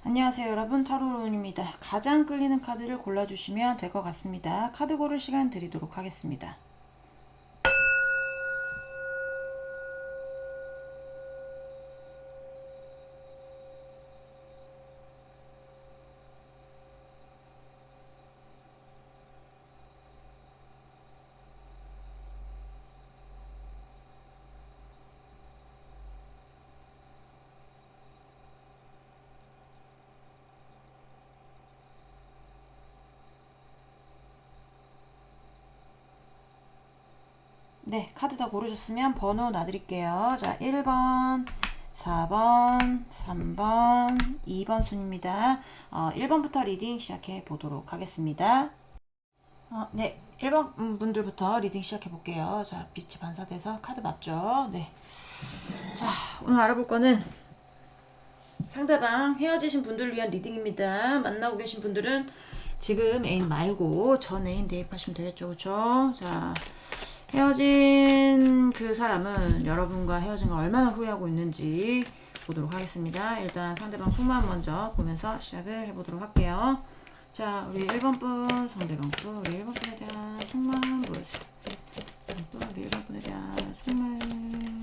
안녕하세요 여러분, 타로론입니다. 가장 끌리는 카드를 골라주시면 될 것 같습니다. 카드 고를 시간 드리도록 하겠습니다. 네, 카드 다 고르셨으면 번호 놔드릴게요. 자, 1번, 4번, 3번, 2번 순입니다. 1번부터 리딩 시작해 보도록 하겠습니다. 네, 1번 분들부터 리딩 시작해 볼게요. 자, 빛이 반사돼서 카드 맞죠? 네. 자, 오늘 알아볼 거는 상대방 헤어지신 분들을 위한 리딩입니다. 만나고 계신 분들은 지금 애인 말고 전 애인 대입하시면 되겠죠, 그쵸? 자, 헤어진 그 사람은 여러분과 헤어진 걸 얼마나 후회하고 있는지 보도록 하겠습니다. 일단 상대방 속마음 먼저 보면서 시작을 해보도록 할게요. 자, 우리 1번 분, 상대방 분, 우리 1번 분에 대한 속마음 보여주세요. 우리 1번 분에 대한 속마음,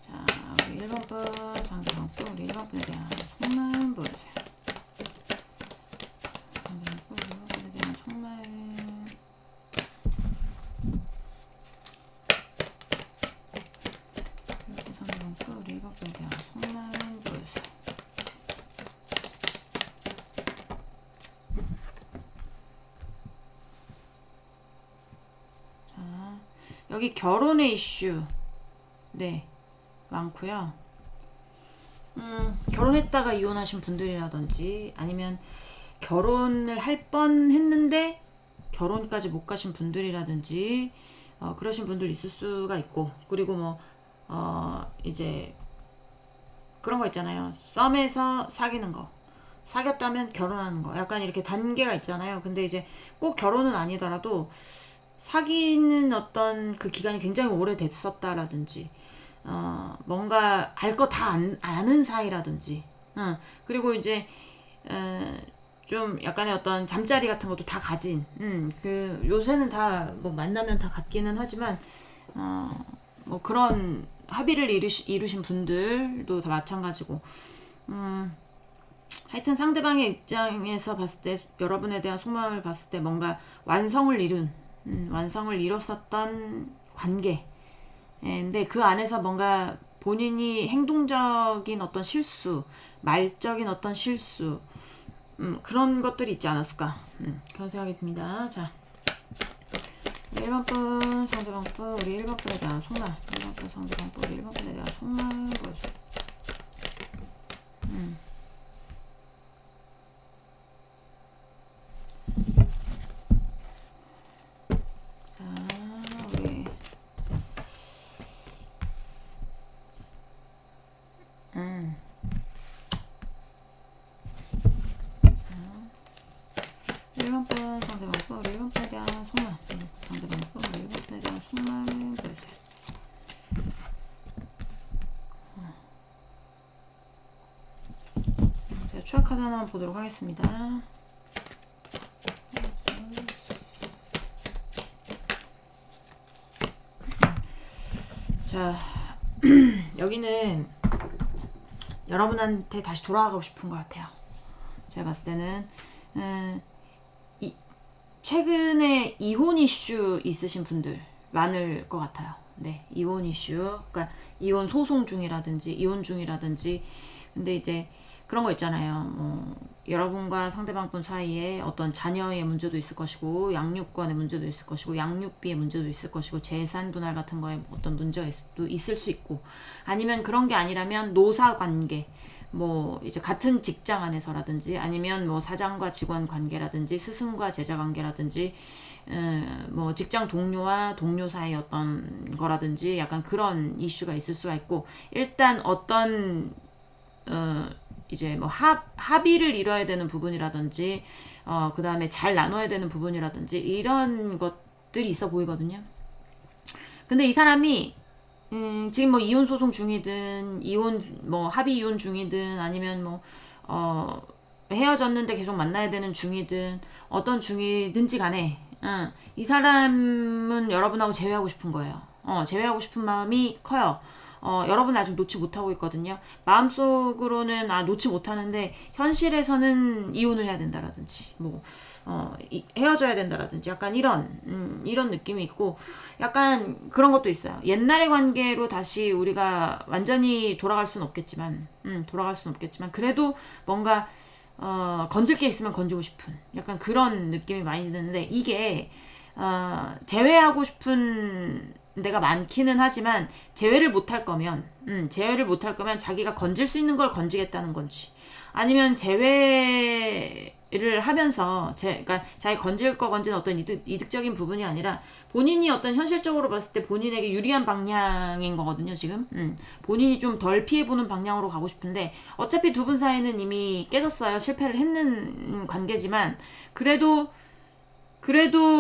자, 우리 1번 분, 상대방 분, 우리 1번 분에 대한 속마음 보여주세요. 상대방 분, 우리 1번 분에 대한 속마음. 상대방 분, 우리 1번 분에 대한 속마음 보여주세요. 자, 여기 결혼의 이슈, 네, 많고요. 결혼했다가 이혼하신 분들이라든지 아니면 결혼을 할 뻔했는데 결혼까지 못 가신 분들이라든지 그러신 분들 있을 수가 있고, 그리고 뭐 이제 그런 거 있잖아요. 썸에서 사귀는 거, 사귀었다면 결혼하는 거, 약간 이렇게 단계가 있잖아요. 근데 이제 꼭 결혼은 아니더라도 사귀는 어떤 그 기간이 굉장히 오래됐었다라든지 뭔가 알 거 다 아는 사이라든지, 그리고 이제 좀 약간의 어떤 잠자리 같은 것도 다 가진, 그 요새는 다 뭐 만나면 다 같기는 하지만 뭐 그런 합의를 이루신 분들도 다 마찬가지고, 하여튼 상대방의 입장에서 봤을 때, 여러분에 대한 속마음을 봤을 때 뭔가 완성을 이뤘었던 관계. 근데 그 안에서 뭔가 본인이 행동적인 어떤 실수, 말적인 어떤 실수, 그런 것들이 있지 않았을까. 그런 생각이 듭니다. 자, 1번 분, 상대방 분, 우리 1번 분에 대한 속말. 1번 분, 상대방 분, 우리 1번 분에 대한 속말 보여주세요. 자, 우리 1번 분, 상대방 분, 우리 1번 분에 대한 속말. 상대방 분, 우리 1번 분에 대한 속말 보여주세요. 제가 추가 카드 하나만 보도록 하겠습니다. 자, 여기는 여러분한테 다시 돌아가고 싶은 것 같아요. 제가 봤을 때는 최근에 이혼 이슈 있으신 분들 많을 것 같아요. 네, 이혼 이슈, 그러니까 이혼 소송 중이라든지 이혼 중이라든지. 근데 이제 그런 거 있잖아요. 여러분과 상대방 분 사이에 어떤 자녀의 문제도 있을 것이고, 양육권의 문제도 있을 것이고, 양육비의 문제도 있을 것이고, 재산 분할 같은 거에 어떤 문제가 있을 수 있고, 아니면 그런 게 아니라면 노사 관계, 뭐 이제 같은 직장 안에서라든지, 아니면 뭐 사장과 직원 관계라든지, 스승과 제자 관계라든지, 뭐 직장 동료와 동료 사이 어떤 거라든지, 약간 그런 이슈가 있을 수가 있고, 일단 어떤 이제 뭐 합의를 이뤄야 되는 부분이라든지 그 다음에 잘 나눠야 되는 부분이라든지 이런 것들이 있어 보이거든요. 근데 이 사람이 지금 뭐 이혼 소송 중이든 합의 이혼 중이든 아니면 헤어졌는데 계속 만나야 되는 중이든 어떤 중이든지 간에 이 사람은 여러분하고 재회하고 싶은 거예요. 재회하고 싶은 마음이 커요. 여러분 아직 놓지 못하고 있거든요. 마음속으로는 놓지 못하는데 현실에서는 이혼을 해야 된다라든지 헤어져야 된다라든지 약간 이런 느낌이 있고 약간 그런 것도 있어요. 옛날의 관계로 다시 우리가 완전히 돌아갈 수는 없겠지만 그래도 뭔가 건질 게 있으면 건지고 싶은 약간 그런 느낌이 많이 드는데 이게 제외하고 싶은 데가 많기는 하지만 제외를 못할 거면 자기가 건질 수 있는 걸 건지겠다는 건지 아니면 제외를 하면서 그러니까 자기 건질 거 건지는 어떤 이득적인 부분이 아니라 본인이 어떤 현실적으로 봤을 때 본인에게 유리한 방향인 거거든요 지금. 본인이 좀 덜 피해보는 방향으로 가고 싶은데 어차피 두 분 사이는 이미 깨졌어요. 실패를 했는 관계지만 그래도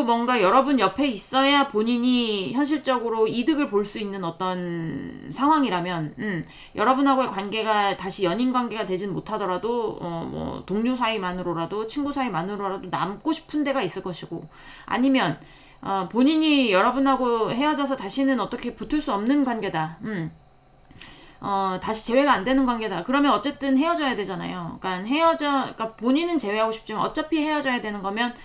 뭔가 여러분 옆에 있어야 본인이 현실적으로 이득을 볼 수 있는 어떤 상황이라면 여러분하고의 관계가 다시 연인 관계가 되진 못하더라도 뭐 동료 사이만으로라도 친구 사이만으로라도 남고 싶은 데가 있을 것이고 아니면 본인이 여러분하고 헤어져서 다시는 어떻게 붙을 수 없는 관계다. 다시 재회가 안 되는 관계다. 그러면 어쨌든 헤어져야 되잖아요. 그러니까 본인은 재회하고 싶지만 어차피 헤어져야 되는 거면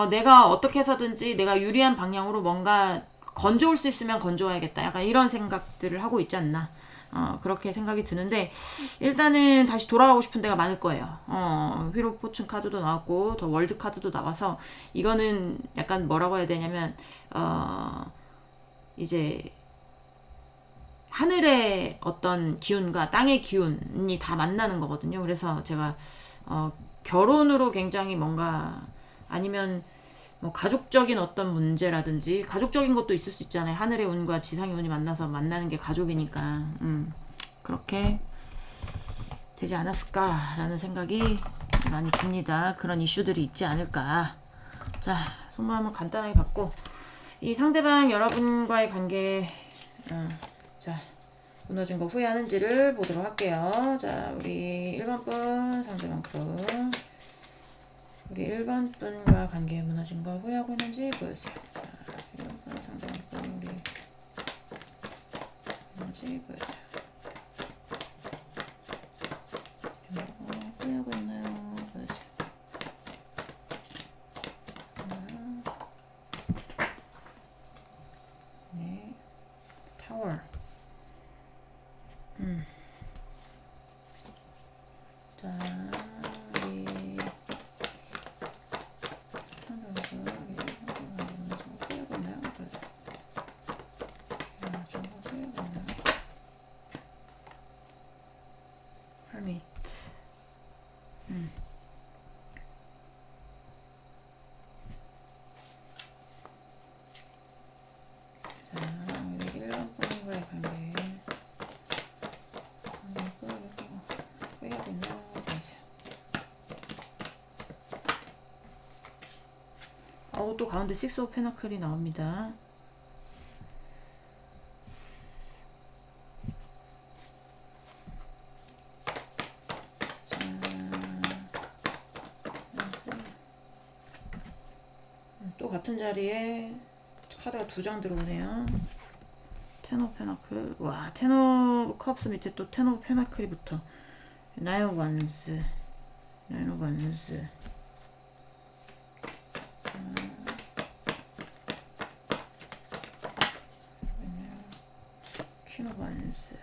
내가 어떻게 해서든지 내가 유리한 방향으로 뭔가 건져올 수 있으면 건져와야겠다. 약간 이런 생각들을 하고 있지 않나. 그렇게 생각이 드는데 일단은 다시 돌아가고 싶은 데가 많을 거예요. 휘로 포춘 카드도 나왔고 더 월드 카드도 나와서 이거는 약간 뭐라고 해야 되냐면 이제 하늘의 어떤 기운과 땅의 기운이 다 만나는 거거든요. 그래서 제가 결혼으로 굉장히 뭔가 아니면 뭐 가족적인 어떤 문제라든지 가족적인 것도 있을 수 있잖아요. 하늘의 운과 지상의 운이 만나서 만나는 게 가족이니까 그렇게 되지 않았을까라는 생각이 많이 듭니다. 그런 이슈들이 있지 않을까. 자, 속마음을 간단하게 받고 이 상대방 여러분과의 관계 자 무너진 거 후회하는지를 보도록 할게요. 자, 우리 1번 분 상대방 분 우리 1번 분과 관계 무너진 거 후회하고 있는지 보여주세요. 자, 1번 분 상대방 분 우리 있는지 보여주세요. 후회하고 있나요? 보여주세요. 네, 타워. 자, 우리 hermit. 자, 우리 1번 분과의 관계 후회하고 있나요? 또 가운데 6 오브 페나클이 나옵니다. 자, 또 같은 자리에 카드가 2장 들어오네요. 10 오브 페나클. 와, 10 오브 컵스 밑에 또 10 오브 페나클이 붙어. 9 오브 원스. 9 오브 원스. 퀸 오브 원스.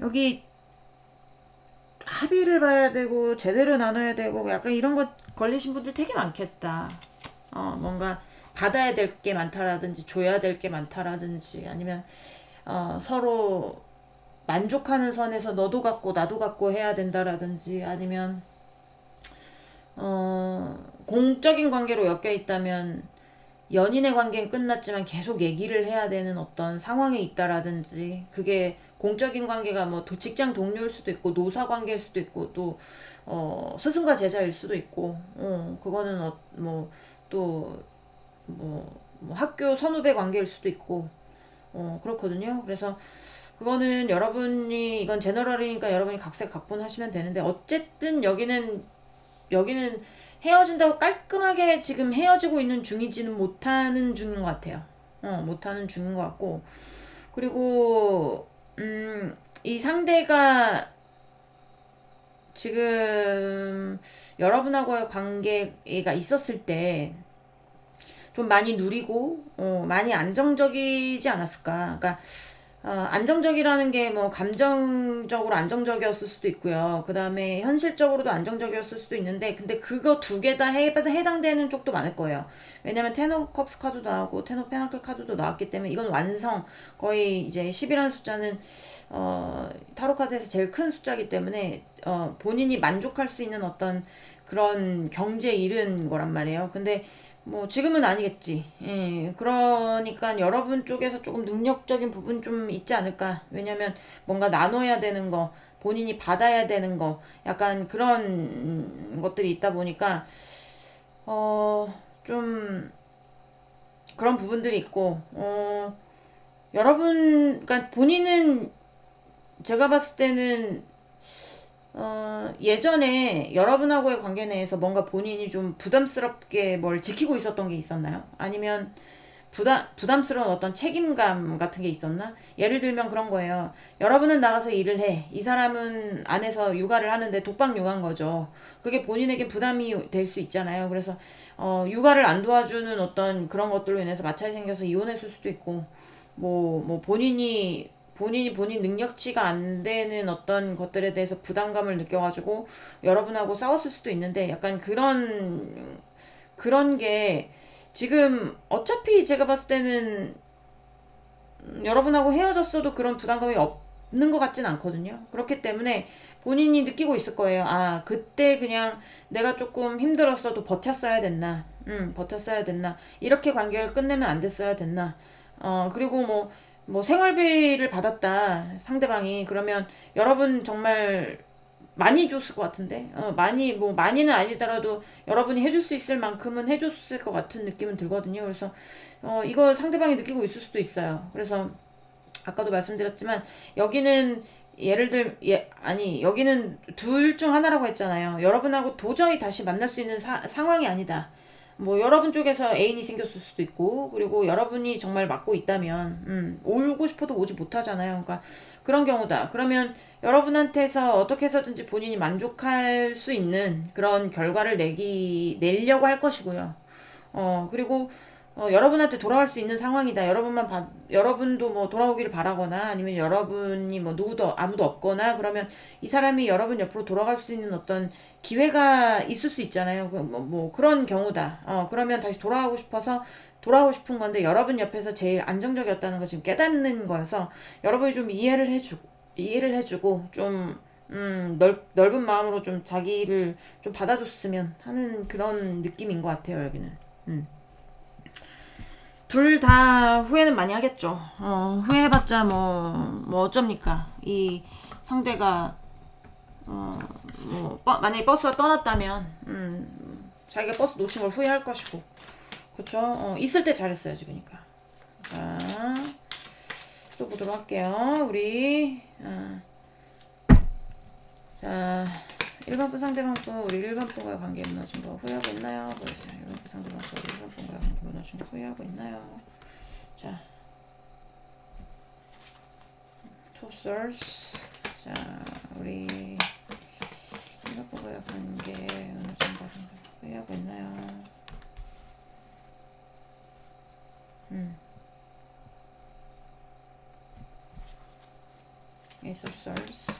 여기 합의를 봐야 되고 제대로 나눠야 되고 약간 이런 거 걸리신 분들 되게 많겠다. 뭔가 받아야 될 게 많다라든지 줘야 될 게 많다라든지 아니면 서로 만족하는 선에서 너도 갖고 나도 갖고 해야 된다라든지 아니면 공적인 관계로 엮여 있다면 연인의 관계는 끝났지만 계속 얘기를 해야 되는 어떤 상황에 있다라든지, 그게 공적인 관계가 뭐 직장 동료일 수도 있고 노사 관계일 수도 있고 또 스승과 제자일 수도 있고, 그거는 뭐 학교 선후배 관계일 수도 있고, 그렇거든요. 그래서 그거는 여러분이, 이건 제너럴이니까 여러분이 각색각본하시면 되는데, 어쨌든 여기는 헤어진다고 깔끔하게 지금 헤어지고 있는 중이지는 못하는 중인 것 같아요. 못하는 중인 것 같고, 그리고 이 상대가 지금 여러분하고의 관계가 있었을 때 좀 많이 누리고 많이 안정적이지 않았을까. 그러니까 안정적이라는 게 뭐 감정적으로 안정적이었을 수도 있고요. 그 다음에 현실적으로도 안정적이었을 수도 있는데, 근데 그거 두 개 다 해당되는 쪽도 많을 거예요. 왜냐면 텐 오브 컵스 카드도 나오고 텐 오브 페나클 카드도 나왔기 때문에, 이건 완성, 거의 이제 10이라는 숫자는 타로 카드에서 제일 큰 숫자이기 때문에 본인이 만족할 수 있는 어떤 그런 경지에 이른 거란 말이에요. 근데 뭐 지금은 아니겠지. 예, 그러니까 여러분 쪽에서 조금 능력적인 부분 좀 있지 않을까. 왜냐면 뭔가 나눠야 되는 거, 본인이 받아야 되는 거, 약간 그런 것들이 있다 보니까 좀 그런 부분들이 있고, 그러니까 본인은, 제가 봤을 때는 예전에 여러분하고의 관계 내에서 뭔가 본인이 좀 부담스럽게 뭘 지키고 있었던 게 있었나요? 아니면 부담스러운 어떤 책임감 같은 게 있었나? 예를 들면 그런 거예요. 여러분은 나가서 일을 해. 이 사람은 안에서 육아를 하는데 독박 육아인 거죠. 그게 본인에게 부담이 될 수 있잖아요. 그래서 육아를 안 도와주는 어떤 그런 것들로 인해서 마찰이 생겨서 이혼했을 수도 있고, 뭐 본인 능력치가 안 되는 어떤 것들에 대해서 부담감을 느껴가지고 여러분하고 싸웠을 수도 있는데, 약간 그런 게 지금 어차피 제가 봤을 때는 여러분하고 헤어졌어도 그런 부담감이 없는 것 같진 않거든요. 그렇기 때문에 본인이 느끼고 있을 거예요. 아, 그때 그냥 내가 조금 힘들었어도 버텼어야 됐나. 버텼어야 됐나. 이렇게 관계를 끝내면 안 됐어야 됐나. 그리고 뭐 생활비를 받았다, 상대방이. 그러면 여러분 정말 많이 줬을 것 같은데, 많이는 아니더라도 여러분이 해줄 수 있을 만큼은 해줬을 것 같은 느낌은 들거든요. 그래서 이거 상대방이 느끼고 있을 수도 있어요. 그래서 아까도 말씀드렸지만, 여기는 여기는 둘 중 하나라고 했잖아요. 여러분하고 도저히 다시 만날 수 있는 상황이 아니다. 뭐 여러분 쪽에서 애인이 생겼을 수도 있고, 그리고 여러분이 정말 맞고 있다면 오고 싶어도 오지 못하잖아요. 그러니까 그런 경우다. 그러면 여러분한테서 어떻게 해서든지 본인이 만족할 수 있는 그런 결과를 내려고 할 것이고요. 그리고 여러분한테 돌아갈 수 있는 상황이다. 여러분도 뭐 돌아오기를 바라거나, 아니면 여러분이 뭐 아무도 없거나, 그러면 이 사람이 여러분 옆으로 돌아갈 수 있는 어떤 기회가 있을 수 있잖아요. 뭐 그런 경우다. 그러면 다시 돌아가고 싶은 건데, 여러분 옆에서 제일 안정적이었다는 거 지금 깨닫는 거여서, 여러분이 좀 이해를 해주고, 좀 넓은 마음으로 좀 자기를 좀 받아줬으면 하는 그런 느낌인 것 같아요, 여기는. 둘 다 후회는 많이 하겠죠. 후회해봤자 뭐 어쩝니까. 이 상대가 만약에 버스가 떠났다면 자기가 버스 놓친 걸 후회할 것이고, 그쵸. 있을 때 잘했어야지. 그러니까 또 보도록 할게요. 자, 일반부 상대방부, 우리 일반부와의 관계 무너진 거 후회하고 있나요? 보세요. 일반부 상대방부, 우리 일반부와의 관계 무너진 거 후회하고 있나요? 자, 톱설스. 자, 우리 일반부와의 관계 무너진 거 후회하고 있나요? 에이스 오브 썰스.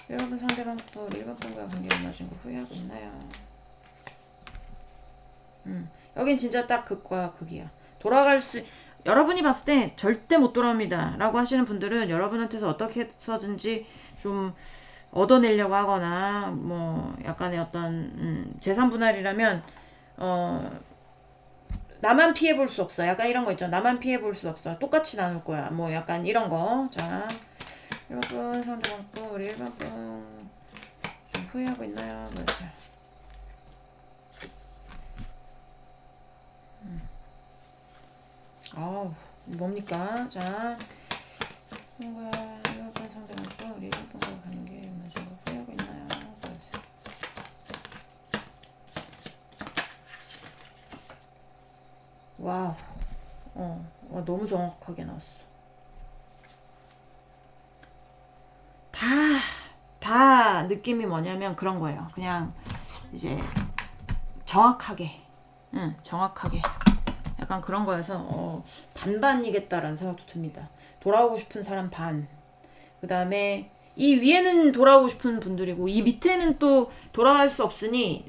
일반분 상대방부, 일반분과 관계 무너진 거 후회하고 있나요? 여긴 진짜 딱 극과 극이야. 여러분이 봤을 때 절대 못 돌아옵니다 라고 하시는 분들은, 여러분한테서 어떻게 해서든지 좀 얻어내려고 하거나, 뭐 약간의 어떤 재산 분할이라면 나만 피해 볼 수 없어. 약간 이런 거 있죠. 나만 피해 볼 수 없어. 똑같이 나눌 거야. 뭐 약간 이런 거. 자, 1번 상대방 분, 우리 1번 분 좀 후회하고 있나요? 뭐죠? 아우, 뭡니까? 자, 뭔가 1번 상대방 분, 우리 1번 분과 관계 뭐죠? 후회하고 있나요? 뭐죠? 와우, 너무 정확하게 나왔어. 다 느낌이 뭐냐면 그런 거예요. 그냥 이제 정확하게, 정확하게. 약간 그런 거여서 반반이겠다라는 생각도 듭니다. 돌아오고 싶은 사람 반. 그 다음에 이 위에는 돌아오고 싶은 분들이고 이 밑에는 또 돌아갈 수 없으니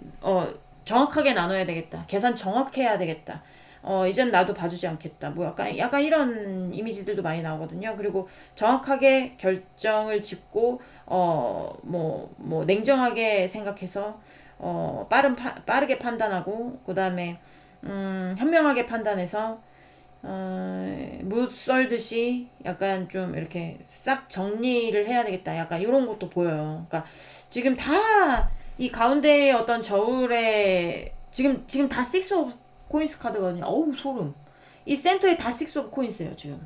정확하게 나눠야 되겠다. 계산 정확해야 되겠다. 이젠 나도 봐주지 않겠다. 뭐 약간 이런 이미지들도 많이 나오거든요. 그리고 정확하게 결정을 짓고, 뭐, 냉정하게 생각해서, 빠르게 판단하고, 그 다음에, 현명하게 판단해서, 무 썰듯이 약간 좀 이렇게 싹 정리를 해야 되겠다. 약간 이런 것도 보여요. 그러니까 지금 다 이 가운데의 어떤 저울에 지금 다 식스 오브 코인스 카드거든요. 어우 소름. 이 센터에 다 식스 오브 코인스예요 지금.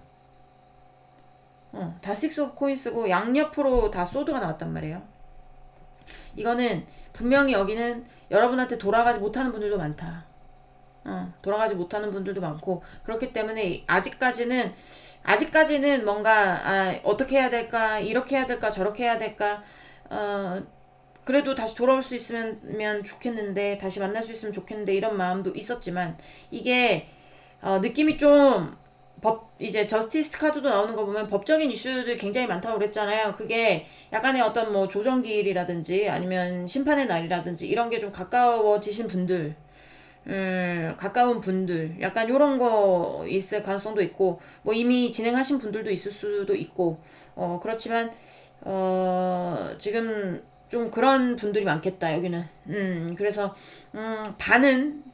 다 식스 오브 코인스고 양옆으로 다 소드가 나왔단 말이에요. 이거는 분명히 여기는 여러분한테 돌아가지 못하는 분들도 많다. 돌아가지 못하는 분들도 많고 그렇기 때문에 아직까지는 뭔가 어떻게 해야 될까 이렇게 해야 될까 저렇게 해야 될까 그래도 다시 돌아올 수 있으면 좋겠는데 다시 만날 수 있으면 좋겠는데 이런 마음도 있었지만 이게 느낌이 좀 이제 저스티스 카드도 나오는 거 보면 법적인 이슈들 굉장히 많다고 그랬잖아요. 그게 약간의 어떤 뭐 조정기일이라든지 아니면 심판의 날이라든지 이런 게 좀 가까워지신 분들 가까운 분들 약간 요런 거 있을 가능성도 있고 뭐 이미 진행하신 분들도 있을 수도 있고 그렇지만 지금 좀 그런 분들이 많겠다 여기는 그래서 반은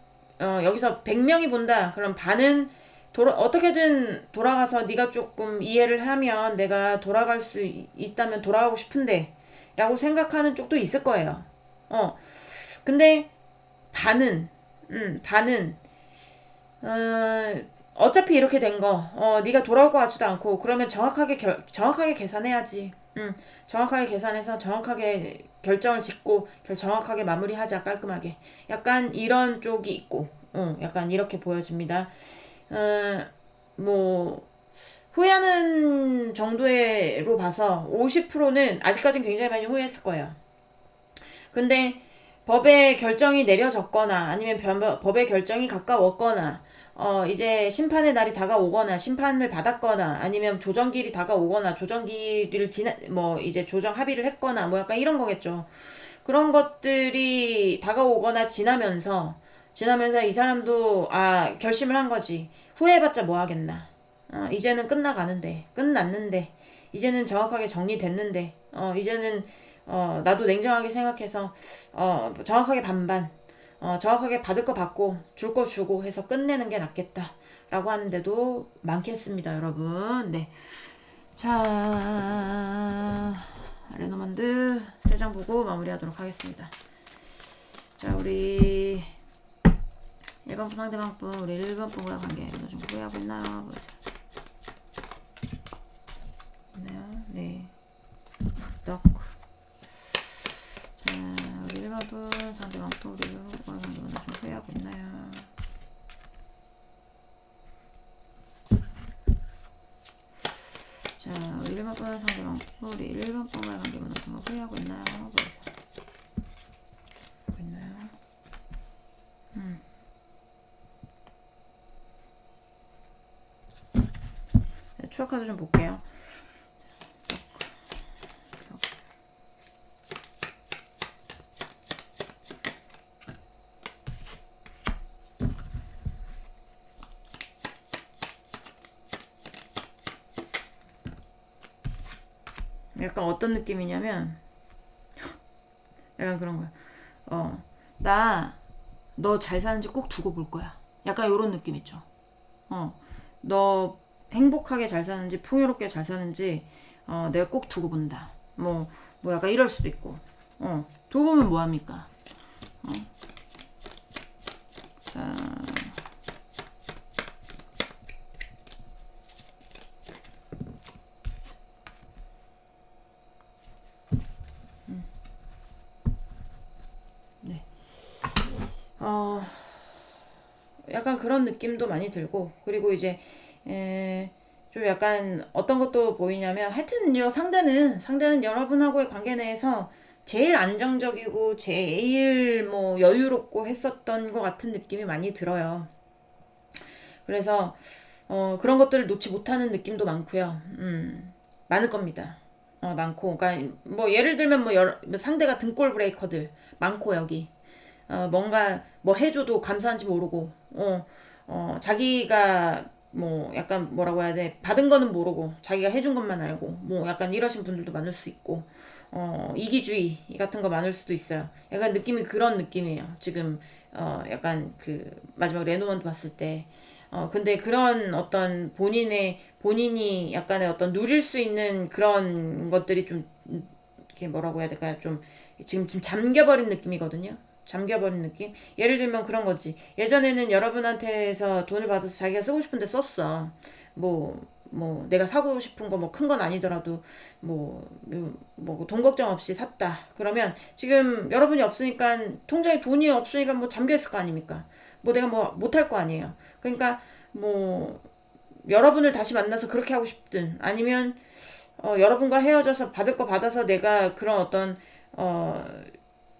여기서 100명이 본다 그럼 반은 어떻게든 돌아가서 네가 조금 이해를 하면 내가 돌아갈 수 있다면 돌아가고 싶은데 라고 생각하는 쪽도 있을 거예요. 근데 반은 어차피 이렇게 된 거, 네가 돌아올 것 같지도 않고 그러면 정확하게 계산해야지. 정확하게 계산해서 정확하게 결정을 짓고 정확하게 마무리하자 깔끔하게. 약간 이런 쪽이 있고, 약간 이렇게 보여집니다. 뭐 후회하는 정도로 봐서 50%는 아직까지는 굉장히 많이 후회했을 거예요. 근데 법의 결정이 내려졌거나 아니면 법의 결정이 가까웠거나 이제 심판의 날이 다가오거나 심판을 받았거나 아니면 조정기일이 다가오거나 조정기일을 뭐 이제 조정 합의를 했거나 뭐 약간 이런 거겠죠. 그런 것들이 다가오거나 지나면서 이 사람도 결심을 한 거지. 후회해봤자 뭐 하겠나. 이제는 끝났는데 이제는 정확하게 정리됐는데 이제는 나도 냉정하게 생각해서 정확하게 반반 정확하게 받을 거 받고 줄 거 주고 해서 끝내는 게 낫겠다 라고 하는데도 많겠습니다 여러분. 네. 자 레노만드 3장 보고 마무리하도록 하겠습니다. 자 우리 1번 분 상대방 분 우리 1번 분과의 관계 이거 좀 후회하고 있나요? 있나요? 네. 넉. 자 우리 1번 분 상대방 분 우리 1번 분과의 관계 좀 후회하고 있나요? 자 우리 1번 분 상대방 분 우리 1번 분과의 관계 좀 후회하고 있나요? 있나요? 추가 카드 좀 볼게요. 약간 어떤 느낌이냐면 약간 그런 거야. 나 너 잘 사는지 꼭 두고 볼 거야. 약간 요런 느낌 있죠. 너 행복하게 잘 사는지 풍요롭게 잘 사는지 내가 꼭 두고 본다. 뭐 약간 이럴 수도 있고. 두고 보면 뭐합니까? 자, 네. 약간 그런 느낌도 많이 들고, 그리고 이제 좀 약간 어떤 것도 보이냐면, 하여튼 상대는 여러분하고의 관계 내에서 제일 안정적이고 제일 뭐 여유롭고 했었던 것 같은 느낌이 많이 들어요. 그래서 그런 것들을 놓지 못하는 느낌도 많고요. 많을 겁니다. 많고, 그러니까 뭐 예를 들면 뭐 상대가 등골 브레이커들 많고 여기. 뭔가 뭐 해줘도 감사한지 모르고, 자기가 뭐 약간 뭐라고 해야 돼, 받은 거는 모르고 자기가 해준 것만 알고, 뭐 약간 이러신 분들도 많을 수 있고, 이기주의 같은 거 많을 수도 있어요. 약간 느낌이 그런 느낌이에요. 지금 약간 그 마지막 레노먼트 봤을 때. 근데 그런 어떤 본인이 약간의 어떤 누릴 수 있는 그런 것들이 좀, 이렇게 뭐라고 해야 될까요? 좀 지금 잠겨버린 느낌이거든요. 잠겨버린 느낌? 예를 들면 그런 거지. 예전에는 여러분한테서 돈을 받아서 자기가 쓰고 싶은데 썼어. 뭐 내가 사고 싶은 거 뭐 큰 건 아니더라도 뭐 돈 걱정 없이 샀다. 그러면 지금 여러분이 없으니까, 통장에 돈이 없으니까 뭐 잠겨 있을 거 아닙니까? 뭐 내가 뭐 못할 거 아니에요. 그러니까 뭐 여러분을 다시 만나서 그렇게 하고 싶든, 아니면 여러분과 헤어져서 받을 거 받아서 내가 그런 어떤 어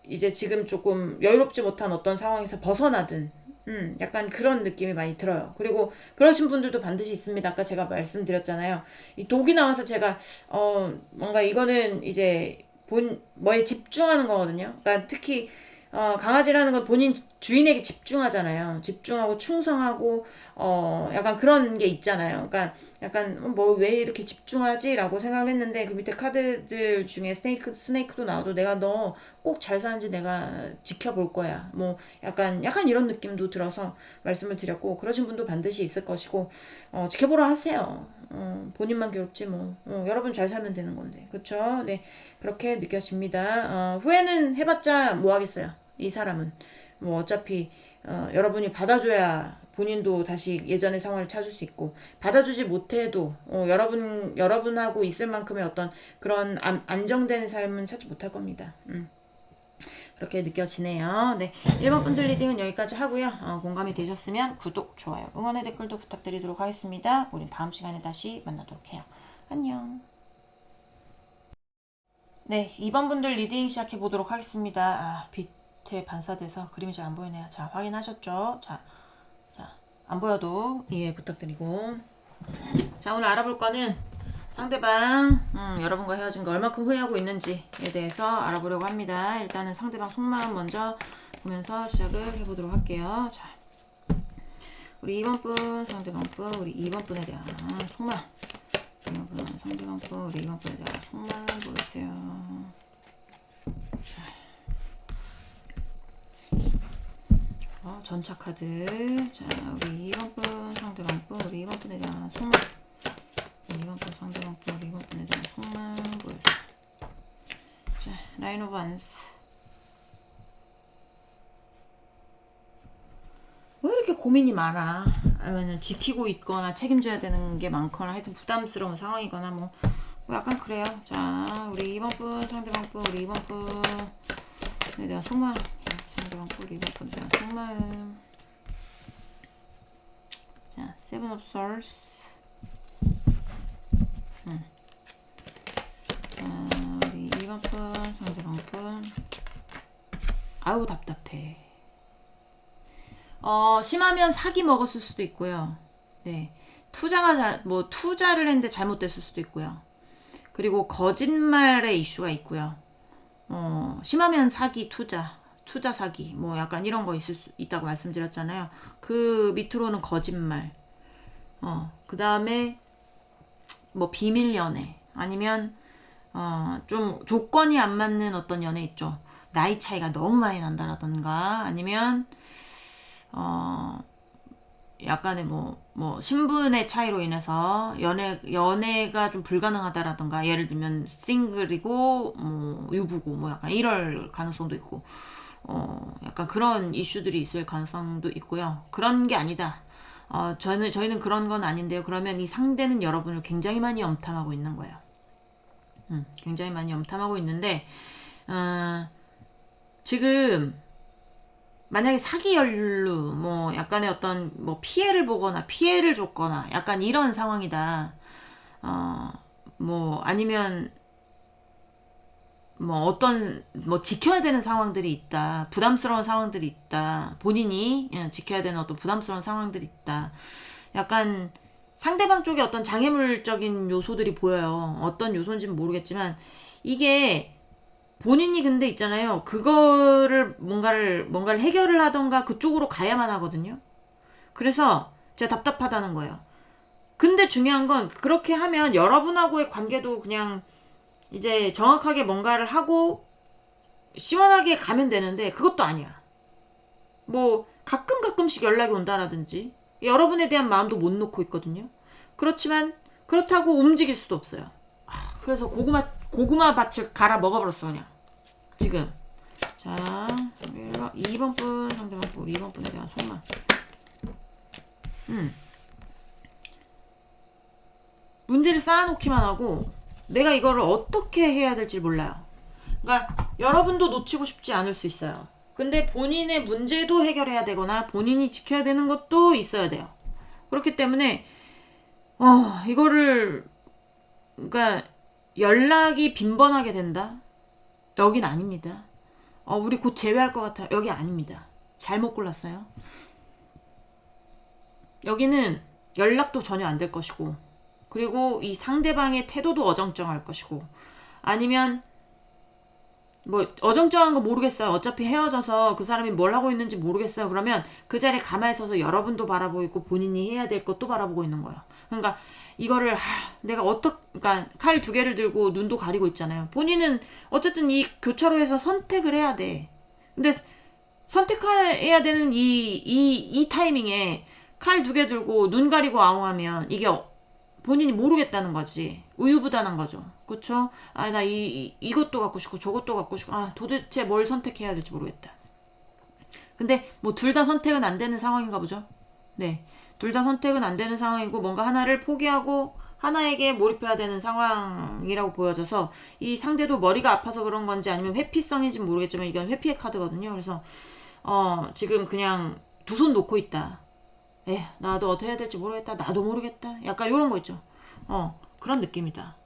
이제 지금 조금 여유롭지 못한 어떤 상황에서 벗어나든, 약간 그런 느낌이 많이 들어요. 그리고 그러신 분들도 반드시 있습니다. 아까 제가 말씀드렸잖아요. 이 독이 나와서 제가, 뭔가 이거는 이제 뭐에 집중하는 거거든요. 그러니까 특히, 강아지라는 건 본인 주인에게 집중하잖아요. 집중하고 충성하고, 약간 그런 게 있잖아요. 그러니까 약간 뭐 왜 이렇게 집중하지라고 생각을 했는데, 그 밑에 카드들 중에 스네이크도 나와도 내가 너 꼭 잘 사는지 내가 지켜볼 거야. 뭐 약간 이런 느낌도 들어서 말씀을 드렸고, 그러신 분도 반드시 있을 것이고, 지켜보라 하세요. 본인만 괴롭지 뭐. 여러분 잘 살면 되는 건데. 그쵸? 네. 그렇게 느껴집니다. 후회는 해봤자 뭐 하겠어요. 이 사람은. 뭐 어차피, 여러분이 받아줘야 본인도 다시 예전의 상황을 찾을 수 있고, 받아주지 못해도, 여러분하고 있을 만큼의 어떤 그런 안정된 삶은 찾지 못할 겁니다. 그렇게 느껴지네요. 네. 1번 분들 리딩은 여기까지 하고요. 공감이 되셨으면 구독, 좋아요, 응원의 댓글도 부탁드리도록 하겠습니다. 우린 다음 시간에 다시 만나도록 해요. 안녕. 네, 2번 분들 리딩 시작해 보도록 하겠습니다. 빛에 반사돼서 그림이 잘 안 보이네요. 자, 확인하셨죠? 자, 안 보여도 이해 부탁드리고. 자, 오늘 알아볼 거는 상대방, 여러분과 헤어진 거 얼마큼 후회하고 있는지에 대해서 알아보려고 합니다. 일단은 상대방 속마음 먼저 보면서 시작을 해보도록 할게요. 자, 우리 2번 분, 상대방 분, 우리 2번 분에 대한 속마음. 2번 분, 상대방 분, 우리 2번 분에 대한 속마음 보여주세요. 전차 카드. 자, 우리 2번 분, 상대방 분, 우리 2번 분에 대한 속마음. 2번 분, 상대방 분, 우리 2번 분에 대한 속마음 보여주세요. 자, 나인 오브 원스. 왜 이렇게 고민이 많아? 아니면 지키고 있거나 책임져야 되는 게 많거나, 하여튼 부담스러운 상황이거나 뭐 약간 그래요. 자, 우리 2번 분, 상대방 분, 우리 2번 분에 대한 속마음. 상대방 분, 우리 2번 분에 대한 속마음. 자, 세븐 오브 솔스. 자, 우리 2번 분, 상대방 분. 아우 답답해. 심하면 사기 먹었을 수도 있고요. 네. 투자를 했는데 잘못됐을 수도 있고요. 그리고 거짓말의 이슈가 있고요. 심하면 사기, 투자 사기, 뭐 약간 이런 거 있다고 말씀드렸잖아요. 그 밑으로는 거짓말. 그 다음에 뭐 비밀 연애. 아니면, 좀 조건이 안 맞는 어떤 연애 있죠. 나이 차이가 너무 많이 난다라던가, 아니면, 약간의 뭐 신분의 차이로 인해서 연애가 좀 불가능하다라던가, 예를 들면 싱글이고 뭐 유부고 뭐 약간 이럴 가능성도 있고, 약간 그런 이슈들이 있을 가능성도 있고요. 그런 게 아니다. 저희는 그런 건 아닌데요. 그러면 이 상대는 여러분을 굉장히 많이 염탐하고 있는 거예요. 굉장히 많이 염탐하고 있는데, 지금 만약에 사기 연루, 뭐 약간의 어떤 뭐 피해를 보거나 피해를 줬거나 약간 이런 상황이다. 뭐 아니면 뭐 어떤 뭐 지켜야 되는 상황들이 있다. 부담스러운 상황들이 있다. 본인이 지켜야 되는 어떤 부담스러운 상황들이 있다. 약간 상대방 쪽에 어떤 장애물적인 요소들이 보여요. 어떤 요소인지는 모르겠지만 이게 본인이 근데 있잖아요. 그거를 뭔가를 해결을 하던가 그쪽으로 가야만 하거든요. 그래서 제가 답답하다는 거예요. 근데 중요한 건 그렇게 하면 여러분하고의 관계도 그냥 이제 정확하게 뭔가를 하고 시원하게 가면 되는데 그것도 아니야. 뭐 가끔씩 연락이 온다라든지 여러분에 대한 마음도 못 놓고 있거든요. 그렇지만 그렇다고 움직일 수도 없어요. 그래서 고구마 밭을 갈아 먹어버렸어 그냥 지금. 자, 2번 분 상대방 분, 2번 분에 대한 속마. 문제를 쌓아놓기만 하고 내가 이거를 어떻게 해야 될지 몰라요. 그러니까 여러분도 놓치고 싶지 않을 수 있어요. 근데 본인의 문제도 해결해야 되거나 본인이 지켜야 되는 것도 있어야 돼요. 그렇기 때문에 이거를 그러니까 연락이 빈번하게 된다? 여긴 아닙니다. 우리 곧 제외할 것 같아요. 여기 아닙니다. 잘못 골랐어요. 여기는 연락도 전혀 안 될 것이고, 그리고 이 상대방의 태도도 어정쩡할 것이고, 아니면 뭐 어정쩡한 거 모르겠어요. 어차피 헤어져서 그 사람이 뭘 하고 있는지 모르겠어요. 그러면 그 자리에 가만히 서서 여러분도 바라보고 있고 본인이 해야 될 것도 바라보고 있는 거예요. 그러니까 이거를 내가 그러니까 칼 두 개를 들고 눈도 가리고 있잖아요. 본인은 어쨌든 이 교차로에서 선택을 해야 돼. 근데 선택해야 되는 이 타이밍에 칼 두 개 들고 눈 가리고 아웅하면 이게 본인이 모르겠다는 거지. 우유부단한 거죠. 그쵸? 나 이것도 갖고 싶고 저것도 갖고 싶고 도대체 뭘 선택해야 될지 모르겠다. 근데 뭐 둘 다 선택은 안 되는 상황인가 보죠. 네. 둘 다 선택은 안 되는 상황이고 뭔가 하나를 포기하고 하나에게 몰입해야 되는 상황이라고 보여져서 이 상대도 머리가 아파서 그런 건지 아니면 회피성인지 모르겠지만 이건 회피의 카드거든요. 그래서 지금 그냥 두 손 놓고 있다. 나도 어떻게 해야 될지 모르겠다. 나도 모르겠다. 약간 이런 거 있죠. 그런 느낌이다.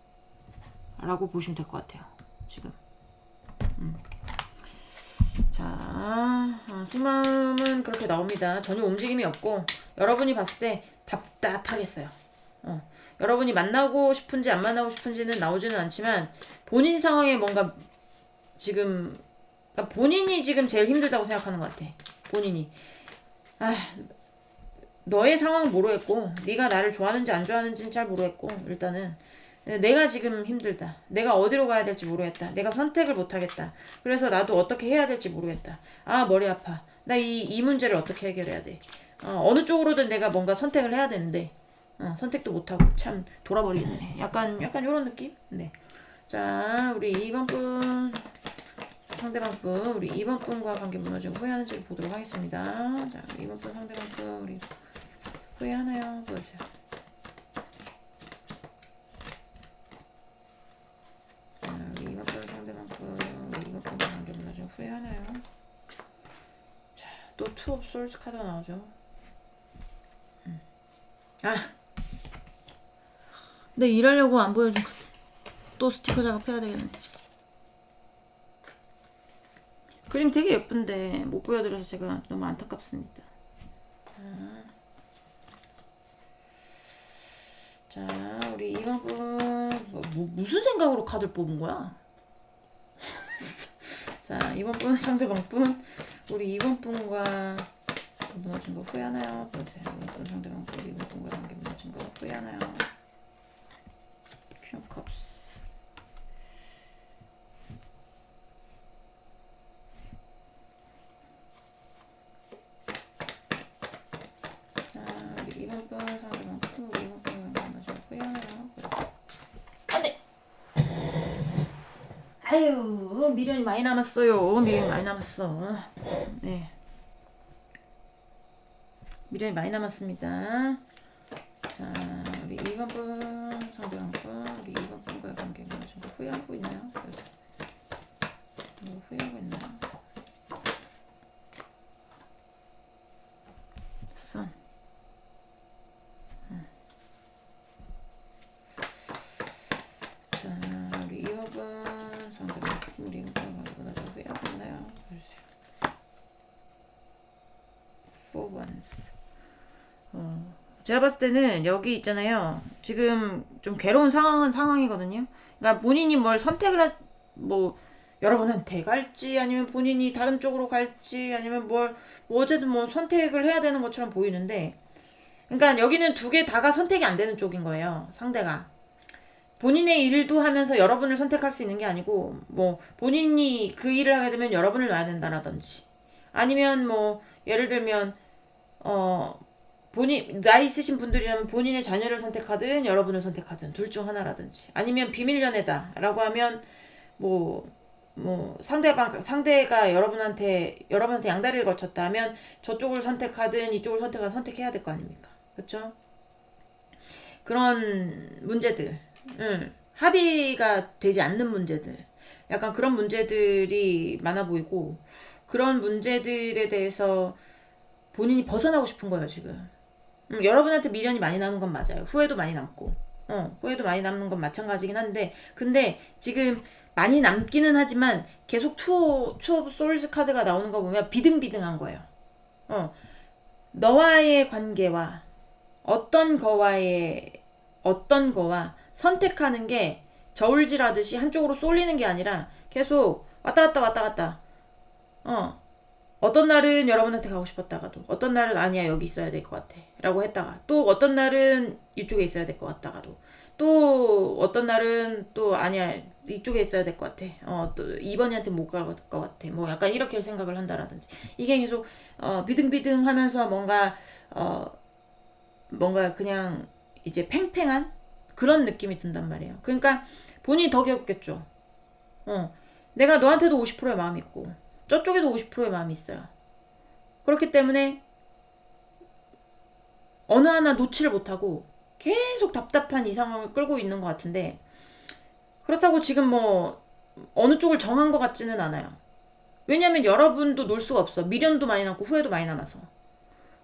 라고 보시면 될 것 같아요. 지금. 자, 속마음은 그렇게 나옵니다. 전혀 움직임이 없고 여러분이 봤을 때 답답하겠어요. 여러분이 만나고 싶은지 안 만나고 싶은지는 나오지는 않지만 본인 상황에 뭔가 지금 그러니까 본인이 지금 제일 힘들다고 생각하는 것 같아. 본인이. 너의 상황은 모르겠고 네가 나를 좋아하는지 안 좋아하는지는 잘 모르겠고 일단은 내가 지금 힘들다. 내가 어디로 가야 될지 모르겠다. 내가 선택을 못하겠다. 그래서 나도 어떻게 해야 될지 모르겠다. 머리 아파. 나 이 문제를 어떻게 해결해야 돼. 어느 쪽으로든 내가 뭔가 선택을 해야 되는데 선택도 못하고 참 돌아버리겠네. 약간 이런 느낌? 네. 자, 우리 2번 분 상대방 분, 우리 2번 분과 관계 무너지고 후회하는지를 보도록 하겠습니다. 자, 2번 분 상대방 분 우리 후회하나요? 보여주세요. 자, 우리 2번 분 상대방 분, 우리 2번 분과 관계 무너지고 후회하나요? 자, 또 투 오브 솔스 카드가 나오죠. 근데 이러려고 안 보여준 또 스티커 작업해야 되겠네. 그림 되게 예쁜데 못 보여드려서 제가 너무 안타깝습니다. 자, 우리 2번 분 무슨 생각으로 카드를 뽑은 거야? 자, 2번 분 상대방 분 우리 2번 분과 무너진 거 후회하나요? 보세요. 2번 분 상대방 분 2번 분과 관계 무너진 거 후회하나요? 퀸 컵스. 자, 아유, 미련이 많이 남았어요. 미련이 많이 남았어. 네. 미련이 많이 남았습니다. 자, 우리 2번 분, 상대방 분, 우리 2번 분과의 관계 무엇인가 후회하고 있나요? 뭐 후회하고 있나요? 선. 자, 우리 2번 분, 상대방 분, 우리 2번 분과의 관계 후회하고 있나요? 보여주세요. 4 ones. 제가 봤을 때는 여기 있잖아요. 지금 좀 괴로운 상황은 상황이거든요. 그러니까 본인이 뭘 선택을 뭐 여러분한테 갈지 아니면 본인이 다른 쪽으로 갈지 아니면 뭐 어쨌든 뭐 선택을 해야 되는 것처럼 보이는데, 그러니까 여기는 두 개 다가 선택이 안 되는 쪽인 거예요. 상대가 본인의 일도 하면서 여러분을 선택할 수 있는 게 아니고, 뭐 본인이 그 일을 하게 되면 여러분을 놔야 된다라든지, 아니면 뭐 예를 들면 나이 있으신 분들이라면 본인의 자녀를 선택하든 여러분을 선택하든 둘 중 하나라든지, 아니면 비밀 연애다라고 하면 상대가 여러분한테 양다리를 걸쳤다 하면 저쪽을 선택하든 이쪽을 선택하든 선택해야 될 거 아닙니까? 그쵸? 그런 문제들, 합의가 되지 않는 문제들, 약간 그런 문제들이 많아 보이고, 그런 문제들에 대해서 본인이 벗어나고 싶은 거예요, 지금. 여러분한테 미련이 많이 남은 건 맞아요. 후회도 많이 남고, 후회도 많이 남는 건 마찬가지긴 한데, 근데 지금 많이 남기는 하지만 계속 투어 솔즈 카드가 나오는 거 보면 비등비등한 거예요. 너와의 관계와 어떤 거와 선택하는 게 저울질하듯이 한쪽으로 쏠리는 게 아니라 계속 왔다 갔다 왔다 갔다. 어떤 날은 여러분한테 가고 싶었다가도, 어떤 날은 아니야 여기 있어야 될 것 같아 라고 했다가, 또 어떤 날은 이쪽에 있어야 될 것 같다가도, 또 어떤 날은 또 아니야 이쪽에 있어야 될 것 같아, 또 2번이한테 못 갈 것 같아, 뭐 약간 이렇게 생각을 한다라든지, 이게 계속 비등비등 하면서 뭔가 그냥 이제 팽팽한 그런 느낌이 든단 말이에요. 그러니까 본인이 더 괴롭겠죠. 내가 너한테도 50%의 마음이 있고 저쪽에도 50%의 마음이 있어요. 그렇기 때문에 어느 하나 놓지를 못하고 계속 답답한 이 상황을 끌고 있는 것 같은데, 그렇다고 지금 뭐 어느 쪽을 정한 것 같지는 않아요. 왜냐면 여러분도 놀 수가 없어. 미련도 많이 남고 후회도 많이 남아서.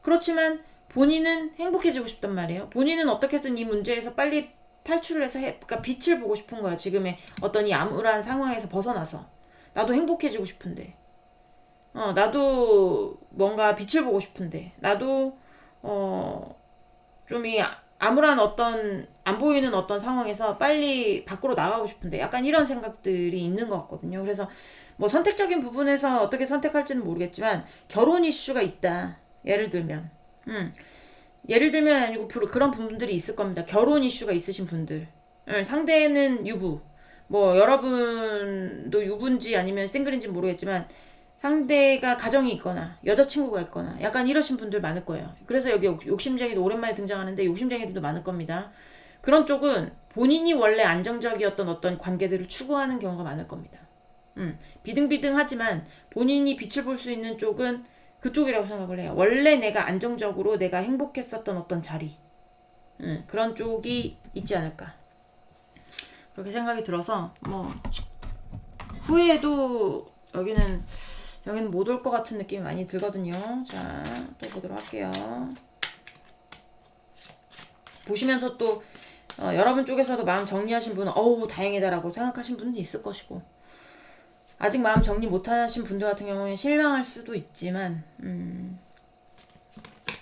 그렇지만 본인은 행복해지고 싶단 말이에요. 본인은 어떻게든 이 문제에서 빨리 탈출을 해서 그러니까 빛을 보고 싶은 거야. 지금의 어떤 이 암울한 상황에서 벗어나서. 나도 행복해지고 싶은데, 나도 뭔가 빛을 보고 싶은데, 나도 좀 이 암울한 어떤 안 보이는 어떤 상황에서 빨리 밖으로 나가고 싶은데, 약간 이런 생각들이 있는 것 같거든요. 그래서 뭐 선택적인 부분에서 어떻게 선택할지는 모르겠지만 결혼 이슈가 있다. 예를 들면 아니고 그런 부분들이 있을 겁니다. 결혼 이슈가 있으신 분들, 상대는 유부, 뭐 여러분도 유부인지 아니면 싱글인지 모르겠지만 상대가 가정이 있거나 여자친구가 있거나 약간 이러신 분들 많을 거예요. 그래서 여기 욕심쟁이도 오랜만에 등장하는데 욕심쟁이들도 많을 겁니다. 그런 쪽은 본인이 원래 안정적이었던 어떤 관계들을 추구하는 경우가 많을 겁니다. 비등비등하지만 본인이 빛을 볼 수 있는 쪽은 그쪽이라고 생각을 해요. 원래 내가 안정적으로 내가 행복했었던 어떤 자리, 그런 쪽이 있지 않을까 그렇게 생각이 들어서, 뭐 후회도 여기는 못 올 것 같은 느낌이 많이 들거든요. 자, 또 보도록 할게요. 보시면서 또 여러분 쪽에서도 마음 정리하신 분은 어우 다행이다라고 생각하신 분은 있을 것이고, 아직 마음 정리 못하신 분들 같은 경우는 실망할 수도 있지만,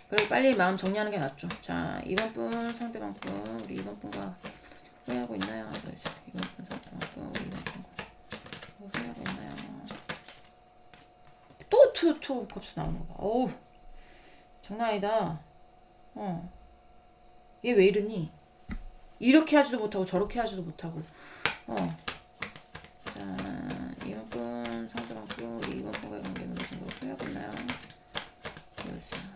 그래도 빨리 마음 정리하는 게 낫죠. 자, 2번 분 상대방 분, 우리 2번 분과 후회하고 있나요? 2번 분 상대방 분, 우리 2번 분과 후회하고 있나요? 또 투 컵스 나오는 거 봐. 어우, 장난 아니다. 얘 왜 이러니? 이렇게 하지도 못하고 저렇게 하지도 못하고. 자, 2번 분 상대방 분, 우리 2번 분과의 관계는 무슨 거 후회하고 있나요? 보여주세요.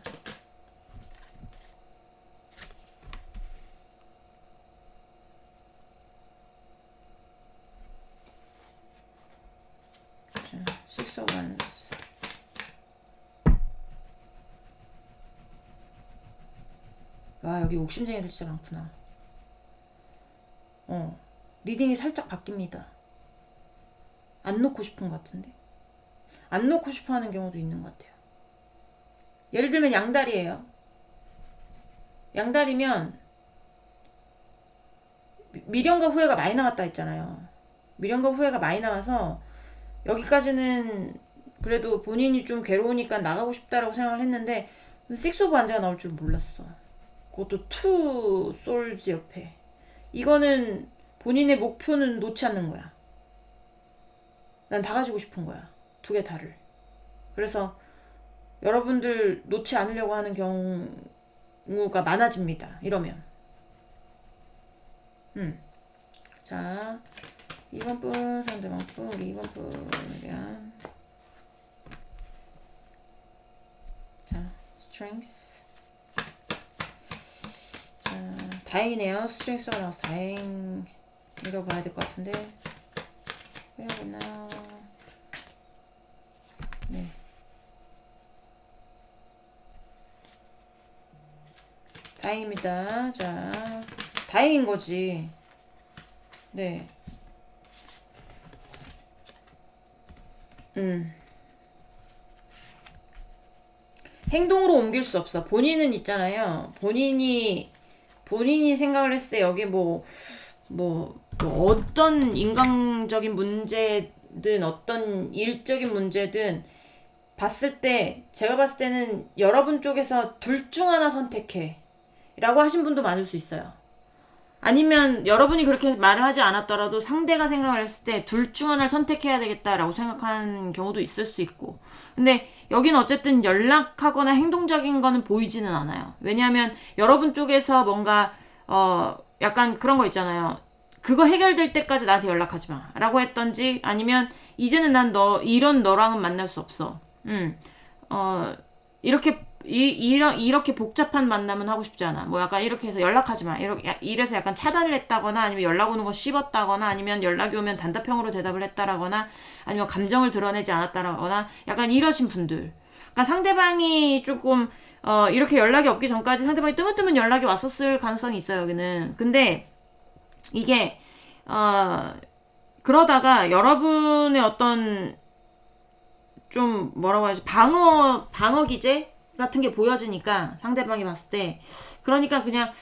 와, 여기 욕심쟁이들 진짜 많구나. 리딩이 살짝 바뀝니다. 안 놓고 싶은 것 같은데? 안 놓고 싶어 하는 경우도 있는 것 같아요. 예를 들면 양다리예요. 양다리면 미련과 후회가 많이 남았다 했잖아요. 미련과 후회가 많이 남아서 여기까지는 그래도 본인이 좀 괴로우니까 나가고 싶다라고 생각을 했는데 식스 오브 안제가 나올 줄 몰랐어. 그것도 투 솔즈 옆에. 이거는 본인의 목표는 놓지 않는 거야. 난 다 가지고 싶은 거야. 두 개 다를. 그래서 여러분들 놓지 않으려고 하는 경우가 많아집니다. 이러면. 자, 2번 분, 상대방 분, 우리 2번 분에 대한. 자, strengths. 자, 다행이네요. 스트렝스가 나와서 다행이라고 봐야 될 것 같은데. Where now? 네. 다행입니다. 자, 다행인 거지. 네. 행동으로 옮길 수 없어. 본인은 있잖아요. 본인이 생각을 했을 때 여기 뭐 어떤 인간적인 문제든 어떤 일적인 문제든 봤을 때 제가 봤을 때는 여러분 쪽에서 둘 중 하나 선택해 라고 하신 분도 많을 수 있어요. 아니면 여러분이 그렇게 말을 하지 않았더라도 상대가 생각을 했을 때 둘 중 하나를 선택해야 되겠다라고 생각하는 경우도 있을 수 있고. 근데 여기는 어쨌든 연락하거나 행동적인 거는 보이지는 않아요. 왜냐하면 여러분 쪽에서 뭔가 약간 그런 거 있잖아요. 그거 해결될 때까지 나한테 연락하지 마 라고 했던지, 아니면 이제는 난 이런 너랑은 만날 수 없어. 이렇게 복잡한 만남은 하고 싶지 않아. 뭐 약간 이렇게 해서 연락하지 마. 이래서 약간 차단을 했다거나, 아니면 연락 오는 거 씹었다거나, 아니면 연락이 오면 단답형으로 대답을 했다라거나, 아니면 감정을 드러내지 않았다라거나, 약간 이러신 분들. 그러니까 상대방이 조금 이렇게 연락이 없기 전까지 상대방이 뜨문뜨문 연락이 왔었을 가능성이 있어요, 여기는. 근데 이게 그러다가 여러분의 어떤 좀 뭐라고 해야지, 방어 기제 같은 게 보여지니까 상대방이 봤을 때, 그러니까 그냥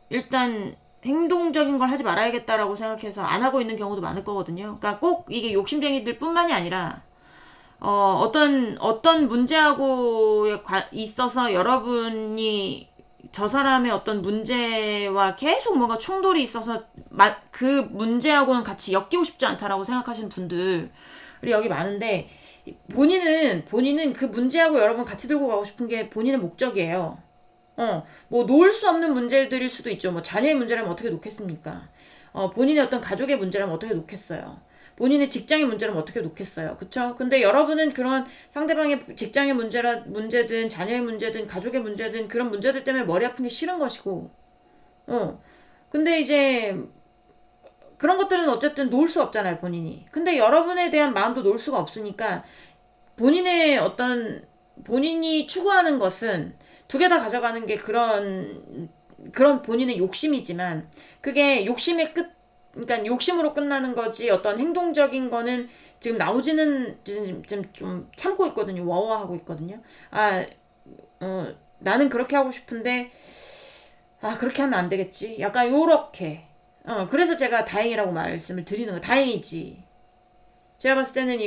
일단 행동적인 걸 하지 말아야겠다라고 생각해서 안 하고 있는 경우도 많을 거거든요. 그러니까 꼭 이게 욕심쟁이들 뿐만이 아니라 어떤 문제하고 있어서 여러분이 저 사람의 어떤 문제와 계속 뭔가 충돌이 있어서 그 문제하고는 같이 엮이고 싶지 않다라고 생각하시는 분들이 여기 많은데, 본인은 그 문제하고 여러분 같이 들고 가고 싶은 게 본인의 목적이에요. 뭐 놓을 수 없는 문제들일 수도 있죠. 뭐 자녀의 문제라면 어떻게 놓겠습니까? 본인의 어떤 가족의 문제라면 어떻게 놓겠어요? 본인의 직장의 문제라면 어떻게 놓겠어요? 그쵸? 근데 여러분은 그런 상대방의 직장의 문제든 자녀의 문제든 가족의 문제든 그런 문제들 때문에 머리 아픈 게 싫은 것이고, 근데 이제 그런 것들은 어쨌든 놓을 수 없잖아요, 본인이. 근데 여러분에 대한 마음도 놓을 수가 없으니까 본인이 추구하는 것은 두 개 다 가져가는 게 그런 본인의 욕심이지만, 그게 그러니까 욕심으로 끝나는 거지 어떤 행동적인 거는 지금 나오지는 지금 좀 참고 있거든요. 워워하고 있거든요. 나는 그렇게 하고 싶은데 그렇게 하면 안 되겠지. 약간 요렇게. 그래서 제가 다행이라고 말씀을 드리는 거. 다행이지. 제가 봤을 때는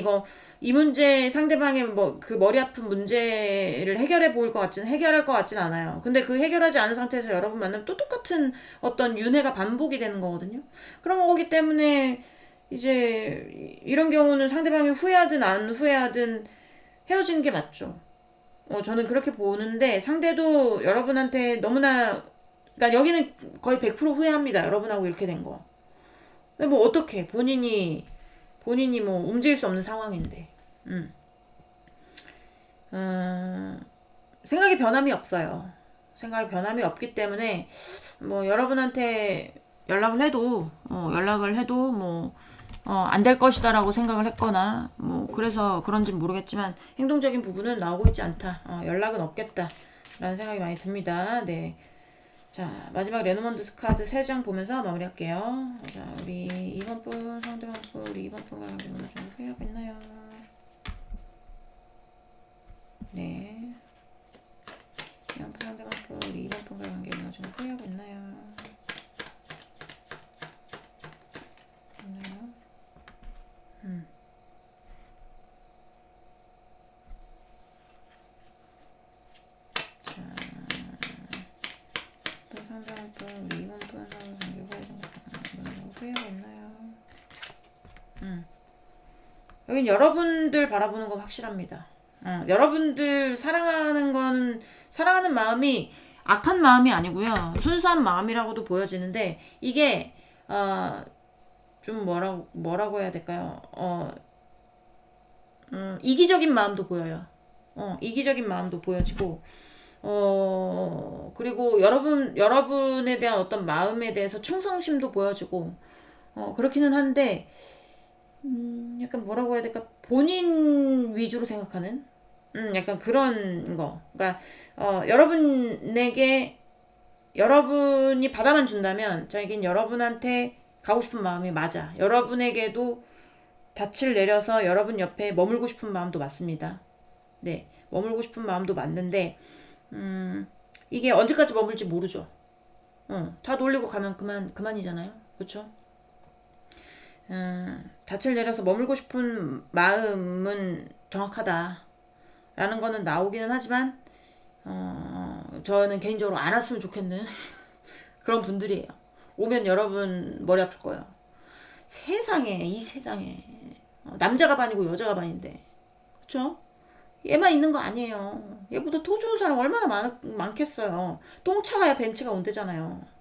이 문제, 상대방의 그 머리 아픈 문제를 해결할 것 같진 않아요. 근데 그 해결하지 않은 상태에서 여러분 만나면 또 똑같은 어떤 윤회가 반복이 되는 거거든요. 그런 거기 때문에 이제 이런 경우는 상대방이 후회하든 안 후회하든 헤어지는 게 맞죠. 저는 그렇게 보는데, 상대도 여러분한테 너무나, 그러니까 여기는 거의 100% 후회합니다. 여러분하고 이렇게 된 거. 근데 뭐 어떻게 본인이 뭐 움직일 수 없는 상황인데. 생각에 변함이 없어요. 생각에 변함이 없기 때문에 뭐 여러분한테 연락을 해도 뭐 안 될 것이다라고 생각을 했거나 뭐 그래서 그런지는 모르겠지만 행동적인 부분은 나오고 있지 않다. 연락은 없겠다라는 생각이 많이 듭니다. 네. 자, 마지막 레노먼드 카드 3장 보면서 마무리할게요. 자, 우리 2번 분, 상대방 분, 우리 2번 분과 관계 어느 정도 회의하고 있나요? 네. 2번 분, 상대방 분, 우리 2번 분과 관계 어느 정도 회의하고 있나요? 있나요? 자, 상대방 분, 우리 2번 분과 관계 회의하고 있나요? 여긴 여러분들 바라보는 건 확실합니다. 여러분들 사랑하는 마음이 악한 마음이 아니고요. 순수한 마음이라고도 보여지는데, 이게, 좀 뭐라고 해야 될까요? 이기적인 마음도 보여요. 이기적인 마음도 보여지고, 그리고 여러분에 대한 어떤 마음에 대해서 충성심도 보여지고, 그렇기는 한데, 약간 뭐라고 해야 될까? 본인 위주로 생각하는? 약간 그런 거. 그러니까, 여러분이 받아만 준다면, 자기는 여러분한테 가고 싶은 마음이 맞아. 여러분에게도 닻을 내려서 여러분 옆에 머물고 싶은 마음도 맞습니다. 네. 머물고 싶은 마음도 맞는데, 이게 언제까지 머물지 모르죠. 다 놀리고 가면 그만이잖아요. 그쵸? 닻을 내려서 머물고 싶은 마음은 정확하다. 라는 거는 나오기는 하지만, 저는 개인적으로 안 왔으면 좋겠는 그런 분들이에요. 오면 여러분 머리 아플 거예요. 이 세상에. 남자가 반이고 여자가 반인데. 그쵸? 얘만 있는 거 아니에요. 얘보다 더 좋은 사람 얼마나 많겠어요. 똥차 가야 벤츠가 온대잖아요.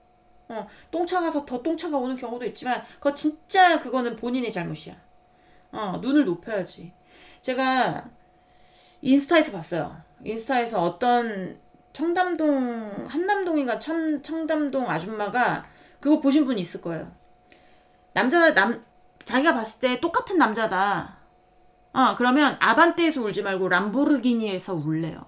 똥차 가서 더 똥차가 오는 경우도 있지만, 그거는 본인의 잘못이야. 눈을 높여야지. 제가 인스타에서 봤어요. 인스타에서 어떤 한남동인가 청담동 아줌마가 그거 보신 분 있을 거예요. 자기가 봤을 때 똑같은 남자다. 그러면 아반떼에서 울지 말고 람보르기니에서 울래요.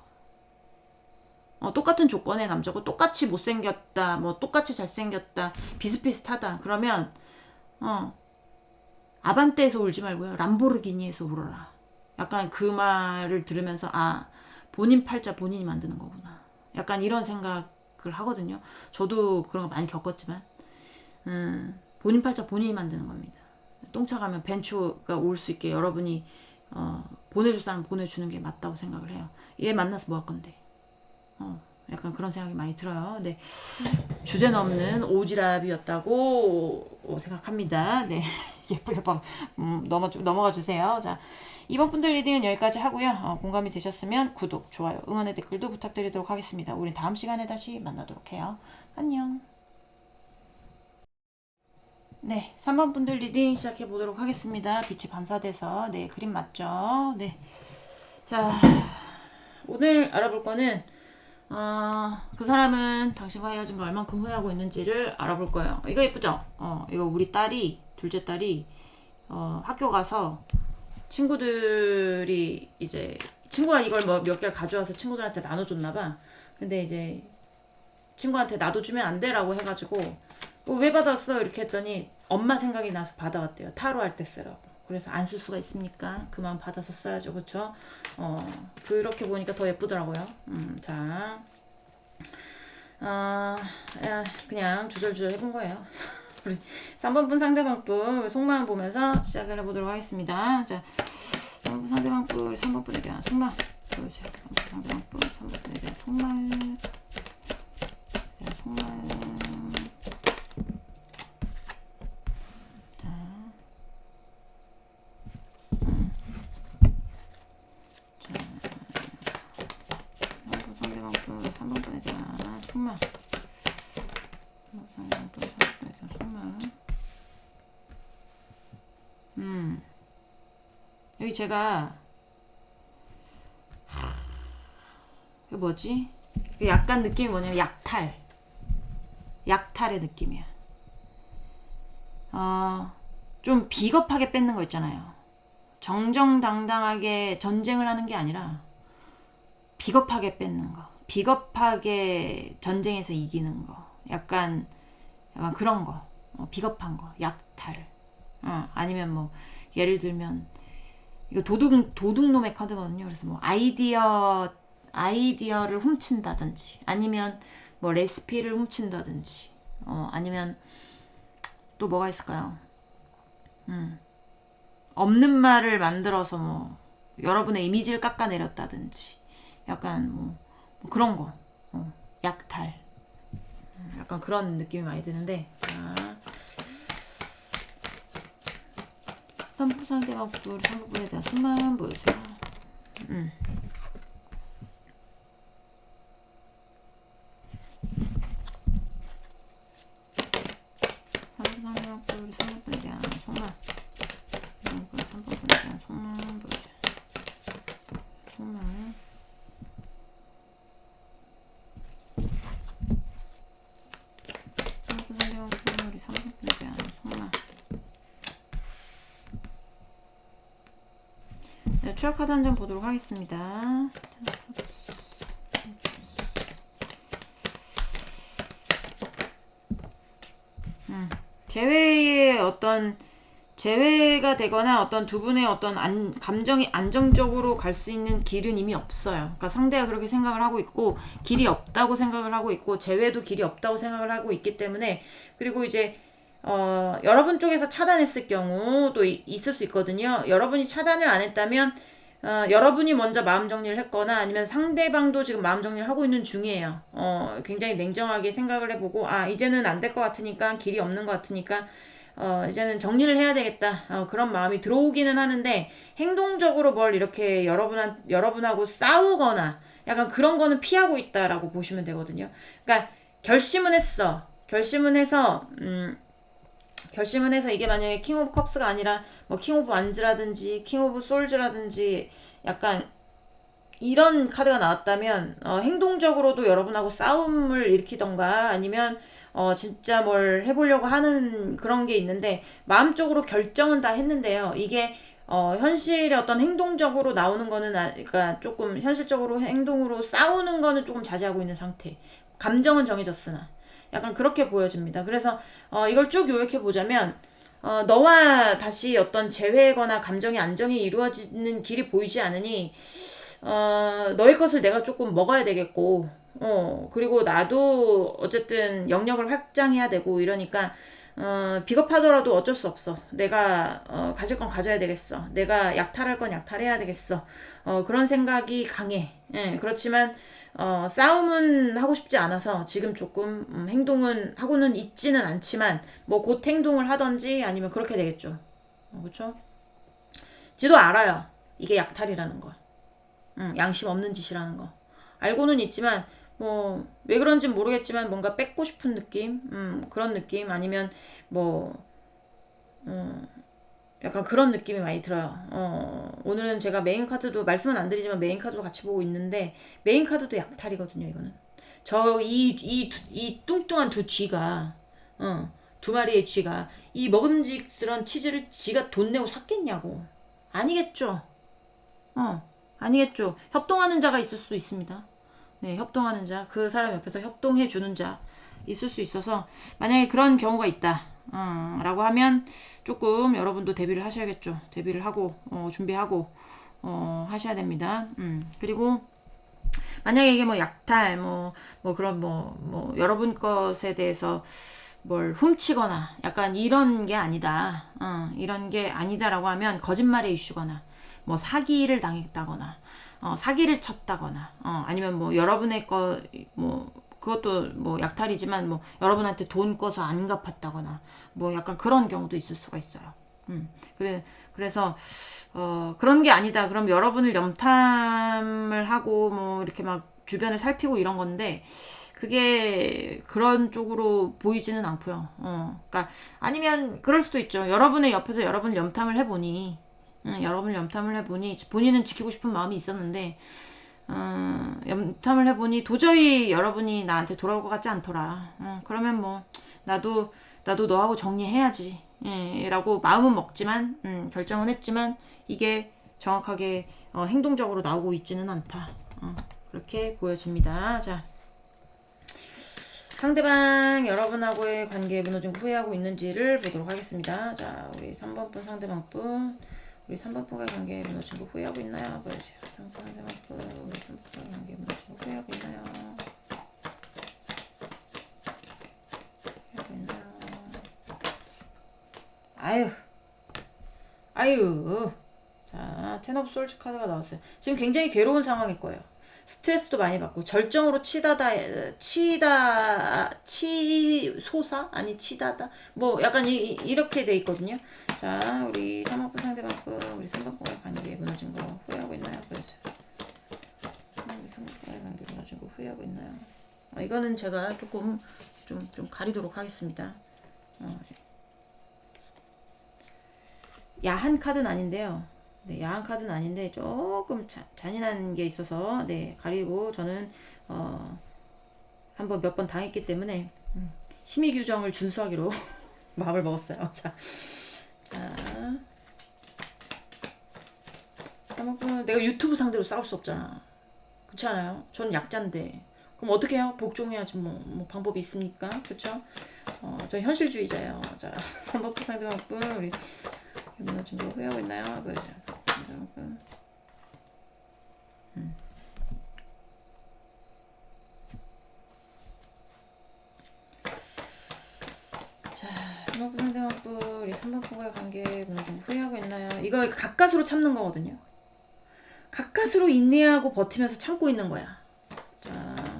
똑같은 조건의 남자고 똑같이 못생겼다, 뭐 똑같이 잘생겼다, 비슷비슷하다. 그러면 아반떼에서 울지 말고요. 람보르기니에서 울어라. 약간 그 말을 들으면서 본인 팔자 본인이 만드는 거구나. 약간 이런 생각을 하거든요. 저도 그런 거 많이 겪었지만 본인 팔자 본인이 만드는 겁니다. 똥차 가면 벤초가 올 수 있게 여러분이 보내줄 사람 보내주는 게 맞다고 생각을 해요. 얘 만나서 뭐 할 건데. 약간 그런 생각이 많이 들어요. 네. 주제는 없는 오지랖이었다고 생각합니다. 네. 예쁘게 넘어가 주세요. 자, 이번 분들 리딩은 여기까지 하고요. 공감이 되셨으면 구독, 좋아요, 응원의 댓글도 부탁드리도록 하겠습니다. 우린 다음 시간에 다시 만나도록 해요. 안녕. 네, 3번 분들 리딩 시작해 보도록 하겠습니다. 빛이 반사돼서 네, 그림 맞죠? 네. 자, 오늘 알아볼 거는 그 사람은 당신과 헤어진 걸 얼만큼 후회하고 있는지를 알아볼 거예요. 이거 예쁘죠? 이거 우리 둘째 딸이 학교 가서 친구들이 이제 친구가 이걸 뭐 몇 개를 가져와서 친구들한테 나눠줬나봐. 근데 이제 친구한테 나도 주면 안 돼라고 해가지고 왜 받았어? 이렇게 했더니 엄마 생각이 나서 받아왔대요. 타로 할 때 쓰라고. 그래서 안 쓸 수가 있습니까? 그만 받아서 써야죠. 그쵸? 그렇게 보니까 더 예쁘더라고요. 자. 그냥 주절주절 해본 거예요. 우리 3번 분 상대방 분 속마음 보면서 시작을 해보도록 하겠습니다. 자, 3번 분 상대방 분 3번 분에 대한 속마음. 상대방 분 3번 분에 대한 속마음. 여기 제가 이게 뭐지? 약간 느낌이 뭐냐면 약탈의 느낌이야. 좀 비겁하게 뺏는 거 있잖아요. 정정당당하게 전쟁을 하는 게 아니라 비겁하게 뺏는 거, 비겁하게 전쟁에서 이기는 거, 약간 그런 거, 비겁한 거, 약탈. 아니면 뭐 예를 들면 이거 도둑놈의 카드거든요. 그래서 뭐 아이디어를 훔친다든지, 아니면 뭐 레시피를 훔친다든지, 아니면 또 뭐가 있을까요? 없는 말을 만들어서 뭐 여러분의 이미지를 깎아내렸다든지, 약간 뭐 그런 거, 약탈, 약간 그런 느낌이 많이 드는데, 자, 상대방 상부분에 대한 숨만 보여주세요. 상대방 상부분에 대한 속말, 3부분에 대한 속만 보여주세요. 속말. 상대방 속말이 3부분에 대한 속말. 네, 추가 카드 한 장 보도록 하겠습니다. 재회가 되거나 어떤 두 분의 어떤 감정이 안정적으로 갈 수 있는 길은 이미 없어요. 그러니까 상대가 그렇게 생각을 하고 있고, 길이 없다고 생각을 하고 있고, 재회도 길이 없다고 생각을 하고 있기 때문에, 그리고 이제 여러분 쪽에서 차단했을 경우도 있을 수 있거든요. 여러분이 차단을 안 했다면 여러분이 먼저 마음 정리를 했거나, 아니면 상대방도 지금 마음 정리를 하고 있는 중이에요. 굉장히 냉정하게 생각을 해보고, 이제는 안 될 것 같으니까, 길이 없는 것 같으니까 이제는 정리를 해야 되겠다, 그런 마음이 들어오기는 하는데, 행동적으로 뭘 이렇게 여러분하고 싸우거나 약간 그런 거는 피하고 있다라고 보시면 되거든요. 그러니까 결심은 해서 이게 만약에 킹 오브 컵스가 아니라 뭐 킹 오브 완즈라든지 킹 오브 솔즈라든지 약간 이런 카드가 나왔다면, 행동적으로도 여러분하고 싸움을 일으키던가, 아니면 진짜 뭘 해보려고 하는 그런 게 있는데, 마음적으로 결정은 다 했는데요. 이게 현실의 어떤 행동적으로 나오는 거는, 그러니까 조금 현실적으로 행동으로 싸우는 거는 조금 자제하고 있는 상태. 감정은 정해졌으나 약간 그렇게 보여집니다. 그래서 이걸 쭉 요약해 보자면, 너와 다시 어떤 재회거나 감정의 안정이 이루어지는 길이 보이지 않으니, 너의 것을 내가 조금 먹어야 되겠고, 그리고 나도 어쨌든 영역을 확장해야 되고 이러니까, 비겁하더라도 어쩔 수 없어. 내가 가질 건 가져야 되겠어. 내가 약탈할 건 약탈해야 되겠어. 그런 생각이 강해. 그렇지만 싸움은 하고 싶지 않아서 지금 조금 행동은 하고는 있지는 않지만, 뭐 곧 행동을 하던지 아니면 그렇게 되겠죠. 그렇죠? 지도 알아요. 이게 약탈이라는 거. 양심 없는 짓이라는 거. 알고는 있지만, 뭐 왜 그런지 모르겠지만 뭔가 뺏고 싶은 느낌, 그런 느낌, 아니면 뭐 약간 그런 느낌이 많이 들어요. 오늘은 제가 메인 카드도 말씀은 안 드리지만 메인 카드도 같이 보고 있는데, 메인 카드도 약탈이거든요. 이거는 이 뚱뚱한 두 쥐가, 두 마리의 쥐가 이 먹음직스러운 치즈를 지가 돈 내고 샀겠냐고. 아니겠죠. 아니겠죠. 협동하는 자가 있을 수 있습니다. 네, 협동하는 자, 그 사람 옆에서 협동해 주는 자 있을 수 있어서, 만약에 그런 경우가 있다, 라고 하면 조금 여러분도 대비를 하셔야겠죠. 대비를 하고 준비하고 하셔야 됩니다. 그리고 만약에 이게 뭐 약탈, 뭐 그런 뭐 여러분 것에 대해서 뭘 훔치거나 약간 이런 게 아니다, 이런 게 아니다라고 하면, 거짓말의 이슈거나 뭐 사기를 당했다거나, 사기를 쳤다거나, 아니면 뭐 여러분의 뭐 그것도 뭐 약탈이지만, 뭐 여러분한테 돈 꿔서 안 갚았다거나, 뭐 약간 그런 경우도 있을 수가 있어요. 그래서 그런 게 아니다. 그럼 여러분을 염탐을 하고 뭐 이렇게 막 주변을 살피고 이런 건데, 그게 그런 쪽으로 보이지는 않고요. 그러니까 아니면 그럴 수도 있죠. 여러분의 옆에서 여러분을 염탐을 해보니, 본인은 지키고 싶은 마음이 있었는데, 염탐을 해보니 도저히 여러분이 나한테 돌아올 것 같지 않더라. 그러면 뭐 나도 너하고 정리해야지, 라고 마음은 먹지만, 결정은 했지만 이게 정확하게 행동적으로 나오고 있지는 않다. 그렇게 보여집니다. 자, 상대방 여러분하고의 관계에 무너진 후회하고 있는지를 보도록 하겠습니다. 자, 우리 3번 분 상대방 분. 우리 3번 분과의 관계에 무너진 거 후회하고 있나요? 보여주세요. 3번 상대방 분. 우리 3번 분과의 관계에 무너진 거 후회하고 있나요? 후회하고 있나요? 아유. 자, 텐 오브 솔즈 카드가 나왔어요. 지금 굉장히 괴로운 상황일 거예요. 스트레스도 많이 받고 절정으로 치소사? 아니 치다다? 뭐 약간 이렇게 돼 있거든요. 자, 우리 3번분 상대방분 우리 3번분과의 관계에 무너진 거 후회하고 있나요? 보여주세요. 우리 3번분과의 관계에 무너진 거 후회하고 있나요? 이거는 제가 조금 좀 가리도록 하겠습니다. 야한 카드는 아닌데요. 네, 야한 카드는 아닌데 조금 잔인한 게 있어서 네, 가리고 저는 한번 몇 번 당했기 때문에 심의 규정을 준수하기로 마음을 먹었어요. 자, 내가 유튜브 상대로 싸울 수 없잖아. 그렇지 않아요? 저는 약자인데 그럼 어떻게 해요? 복종해야지 뭐 방법이 있습니까? 그렇죠? 저 현실주의자예요. 자, 3번 상대방분 우리 무너진 거 후회하고 있나요? 보여줘요. 자, 3번 상대방분 우리 3번 분과의 관계에 무너진 거 후회하고 있나요? 이거 가까스로 참는 거거든요. 가까스로 인내하고 버티면서 참고 있는 거야. 자,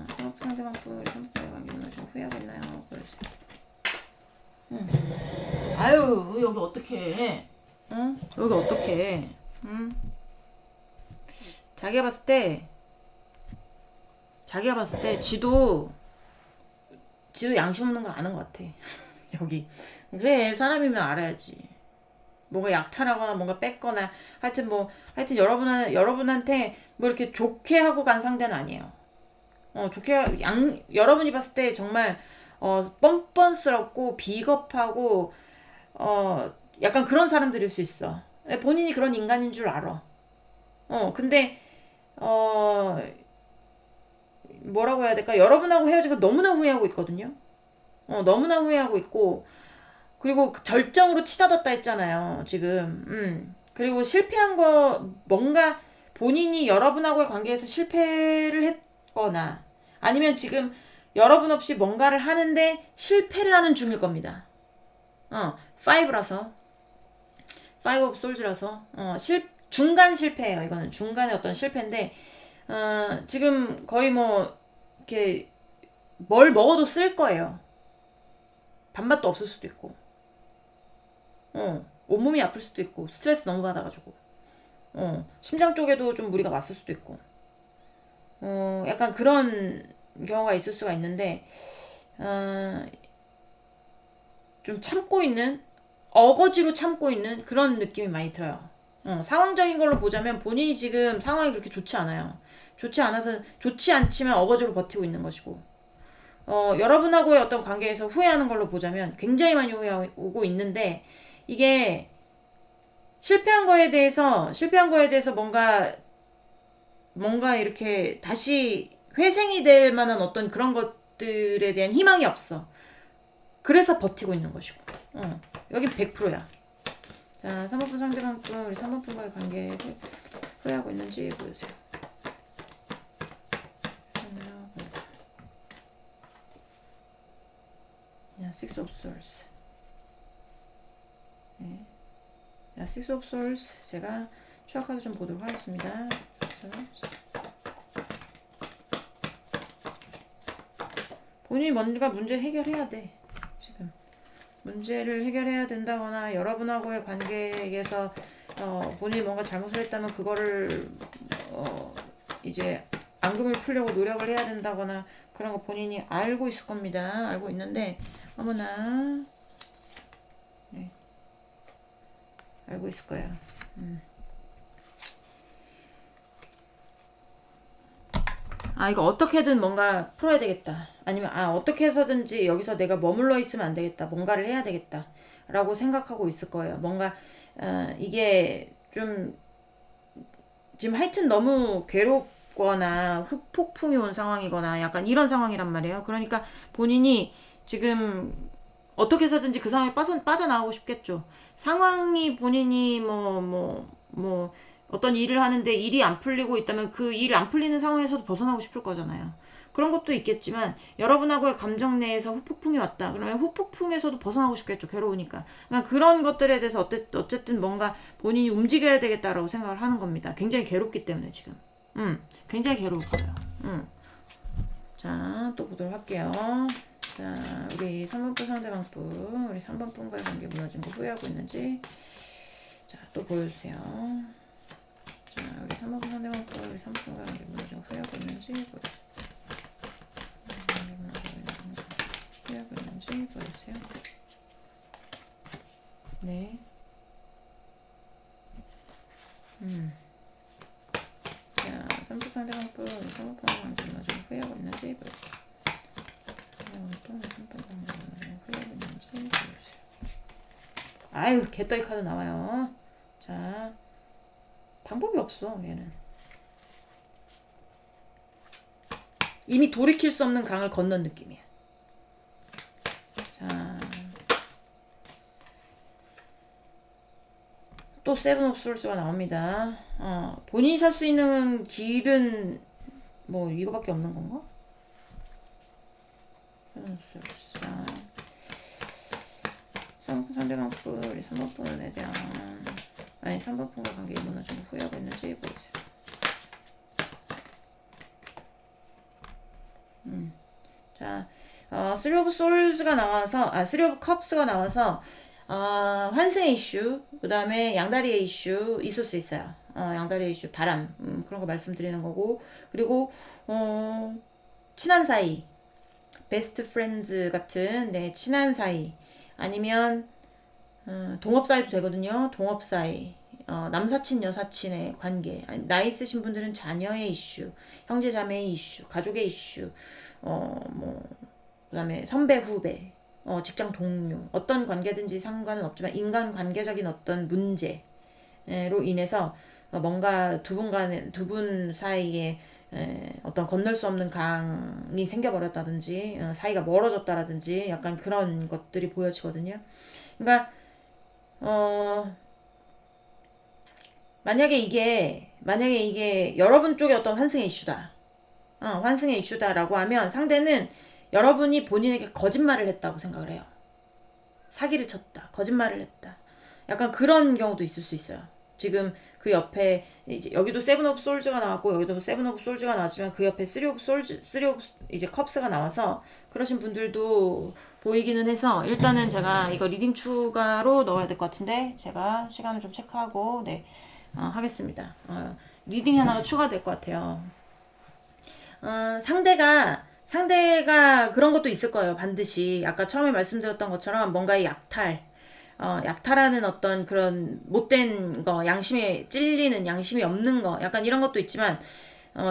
3번 상대방분 우리 3번 분과의 관계에 무너진 거 후회하고 있나요? 보여주세요. 아유, 여기 어떡해. 응? 여기 어떡해. 응? 자기가 봤을 때 지도 양심 없는 거 아는 것 같아. 여기. 그래, 사람이면 알아야지. 뭔가 약탈하거나 뭔가 뺏거나 하여튼 여러분한테 뭐 이렇게 좋게 하고 간 상대는 아니에요. 여러분이 봤을 때 정말 뻔뻔스럽고 비겁하고 약간 그런 사람들일 수 있어. 본인이 그런 인간인 줄 알아. 근데 뭐라고 해야 될까? 여러분하고 헤어진 거 너무나 후회하고 있거든요. 너무나 후회하고 있고 그리고 절정으로 치닫았다 했잖아요. 지금. 그리고 실패한 거 뭔가 본인이 여러분하고의 관계에서 실패를 했거나 아니면 지금 여러분 없이 뭔가를 하는데 실패를 하는 중일 겁니다. 5라서 5 오브 솔즈라서 중간 실패예요. 이거는 중간의 어떤 실패인데 지금 거의 뭐 이렇게 뭘 먹어도 쓸 거예요. 밥맛도 없을 수도 있고 온몸이 아플 수도 있고 스트레스 너무 받아가지고 심장 쪽에도 좀 무리가 왔을 수도 있고 약간 그런 경우가 있을 수가 있는데 좀 참고 있는 어거지로 참고 있는 그런 느낌이 많이 들어요. 상황적인 걸로 보자면 본인이 지금 상황이 그렇게 좋지 않아요. 좋지 않지만 어거지로 버티고 있는 것이고 여러분하고의 어떤 관계에서 후회하는 걸로 보자면 굉장히 많이 후회하고 있는데 이게 실패한 거에 대해서 뭔가 이렇게 다시 회생이 될 만한 어떤 그런 것들에 대한 희망이 없어. 그래서 버티고 있는 것이고 여긴 100%야. 자, 3번분 상대방분 우리 3번분과의 관계에 후회하고 있는지 보여주세요. Six of Swords. 네. Six of Swords 제가 추가 카드 좀 보도록 하겠습니다. 본인이 뭔가 문제 해결해야 돼. 지금 문제를 해결해야 된다거나 여러분하고의 관계에서 본인이 뭔가 잘못을 했다면 그거를 이제 앙금을 풀려고 노력을 해야 된다거나 그런 거 본인이 알고 있을 겁니다. 알고 있는데 어머나 네. 알고 있을 거예요. 이거 어떻게든 뭔가 풀어야 되겠다. 아니면 어떻게 해서든지 여기서 내가 머물러 있으면 안 되겠다. 뭔가를 해야 되겠다. 라고 생각하고 있을 거예요. 뭔가 이게 좀 지금 하여튼 너무 싶거나 후폭풍이 온 상황이거나 약간 이런 상황이란 말이에요. 그러니까 본인이 지금 어떻게 해서든지 그 상황에 빠져나가고 싶겠죠. 상황이 본인이 뭐 어떤 일을 하는데 일이 안 풀리고 있다면 그 일 안 풀리는 상황에서도 벗어나고 싶을 거잖아요. 그런 것도 있겠지만 여러분하고의 감정 내에서 후폭풍이 왔다. 그러면 후폭풍에서도 벗어나고 싶겠죠. 괴로우니까. 그러니까 그런 것들에 대해서 어쨌든 뭔가 본인이 움직여야 되겠다라고 생각을 하는 겁니다. 굉장히 괴롭기 때문에 지금. 굉장히 괴로울 거예요. 자, 또 보도록 할게요. 자, 우리 3번분 상대방분, 우리 3번분과의 관계 무너진 거 후회하고 있는지. 자, 또 보여주세요. 자, 우리 3번분 상대방분, 우리 3번분과의 관계 무너진 거 후회하고 있는지 보여주세요. 후회하고 있는지 보여주세요. 네. 자, 3번 상대방분, 우리 3번분과의 관계 무너진 거 후회하고 있는지 보여주세요. 아유, 개떠이 카드 나와요. 자, 방법이 없어 얘는. 이미 돌이킬 수 없는 강을 건넌 느낌이야. 자, 또 세븐 오브 솔즈가 나옵니다. 본인이 살 수 있는 길은 뭐 이거밖에 없는 건가? 자, 상대방분, 우리 3번분에 대한, 아니 3번분과 관계 무너지고 후회하고 있는지 보여주세요. 자, 3 오브 솔즈가 나와서, 3 오브 컵스가 나와서, 환승의 이슈, 그 다음에 양다리의 이슈 있을 수 있어요. 양다리의 이슈, 바람, 그런 거 말씀드리는 거고, 그리고, 친한 사이, 베스트 프렌즈 같은, 네, 친한 사이, 아니면, 동업 사이도 되거든요. 동업 사이. 남사친, 여사친의 관계. 아니, 나이 있으신 분들은 자녀의 이슈, 형제 자매의 이슈, 가족의 이슈, 그 다음에 선배, 후배, 직장 동료, 어떤 관계든지 상관은 없지만 인간 관계적인 어떤 문제로 인해서 뭔가 두 분 사이에 어떤 건널 수 없는 강이 생겨버렸다든지 사이가 멀어졌다라든지 약간 그런 것들이 보여지거든요. 그러니까 만약에 이게 여러분 쪽에 어떤 환승의 이슈다. 환승의 이슈다라고 하면 상대는 여러분이 본인에게 거짓말을 했다고 생각을 해요. 사기를 쳤다. 거짓말을 했다. 약간 그런 경우도 있을 수 있어요. 지금 그 옆에 이제 여기도 세븐 오브 솔즈가 나왔고 여기도 세븐 오브 솔즈가 나왔지만 그 옆에 3 오브 이제 컵스가 나와서 그러신 분들도 보이기는 해서 일단은 제가 이거 리딩 추가로 넣어야 될 것 같은데 제가 시간을 좀 체크하고 네 하겠습니다. 리딩 하나가 추가될 것 같아요. 상대가 그런 것도 있을 거예요. 반드시 아까 처음에 말씀드렸던 것처럼 뭔가의 약탈하는 어떤 그런 못된 거, 양심에 찔리는 양심이 없는 거, 약간 이런 것도 있지만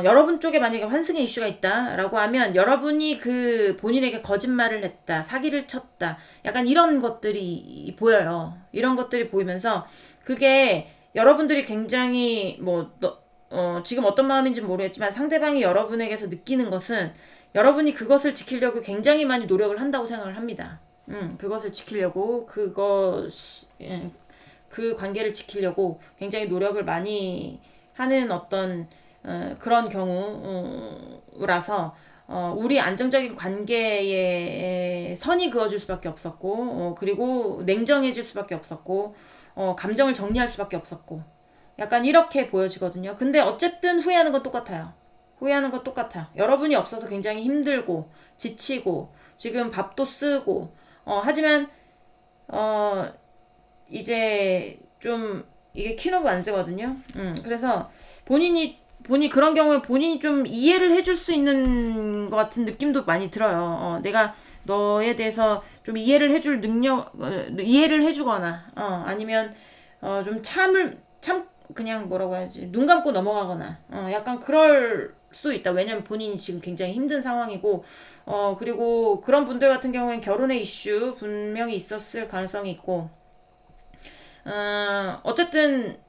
여러분 쪽에 만약에 환승의 이슈가 있다라고 하면 여러분이 그 본인에게 거짓말을 했다, 사기를 쳤다, 약간 이런 것들이 보여요. 이런 것들이 보이면서 그게 여러분들이 굉장히 지금 어떤 마음인지 모르겠지만 상대방이 여러분에게서 느끼는 것은 여러분이 그것을 지키려고 굉장히 많이 노력을 한다고 생각을 합니다. 그것을 지키려고 그 관계를 지키려고 굉장히 노력을 많이 하는 어떤 그런 경우라서 우리 안정적인 관계에 선이 그어질 수밖에 없었고 그리고 냉정해질 수밖에 없었고 감정을 정리할 수밖에 없었고 약간 이렇게 보여지거든요. 근데 어쨌든 후회하는 건 똑같아요. 여러분이 없어서 굉장히 힘들고 지치고 지금 밥도 쓰고 하지만 이제 좀 이게 퀸 오브 완즈거든요. 그래서 본인이 그런 경우에 본인이 좀 이해를 해줄 수 있는 것 같은 느낌도 많이 들어요. 내가 너에 대해서 좀 이해를 해줄 이해를 해주거나 아니면 좀 그냥 뭐라고 해야지 눈 감고 넘어가거나 약간 그럴 수도 있다. 왜냐면 본인이 지금 굉장히 힘든 상황이고 그리고 그런 분들 같은 경우엔 결혼의 이슈 분명히 있었을 가능성이 있고 어쨌든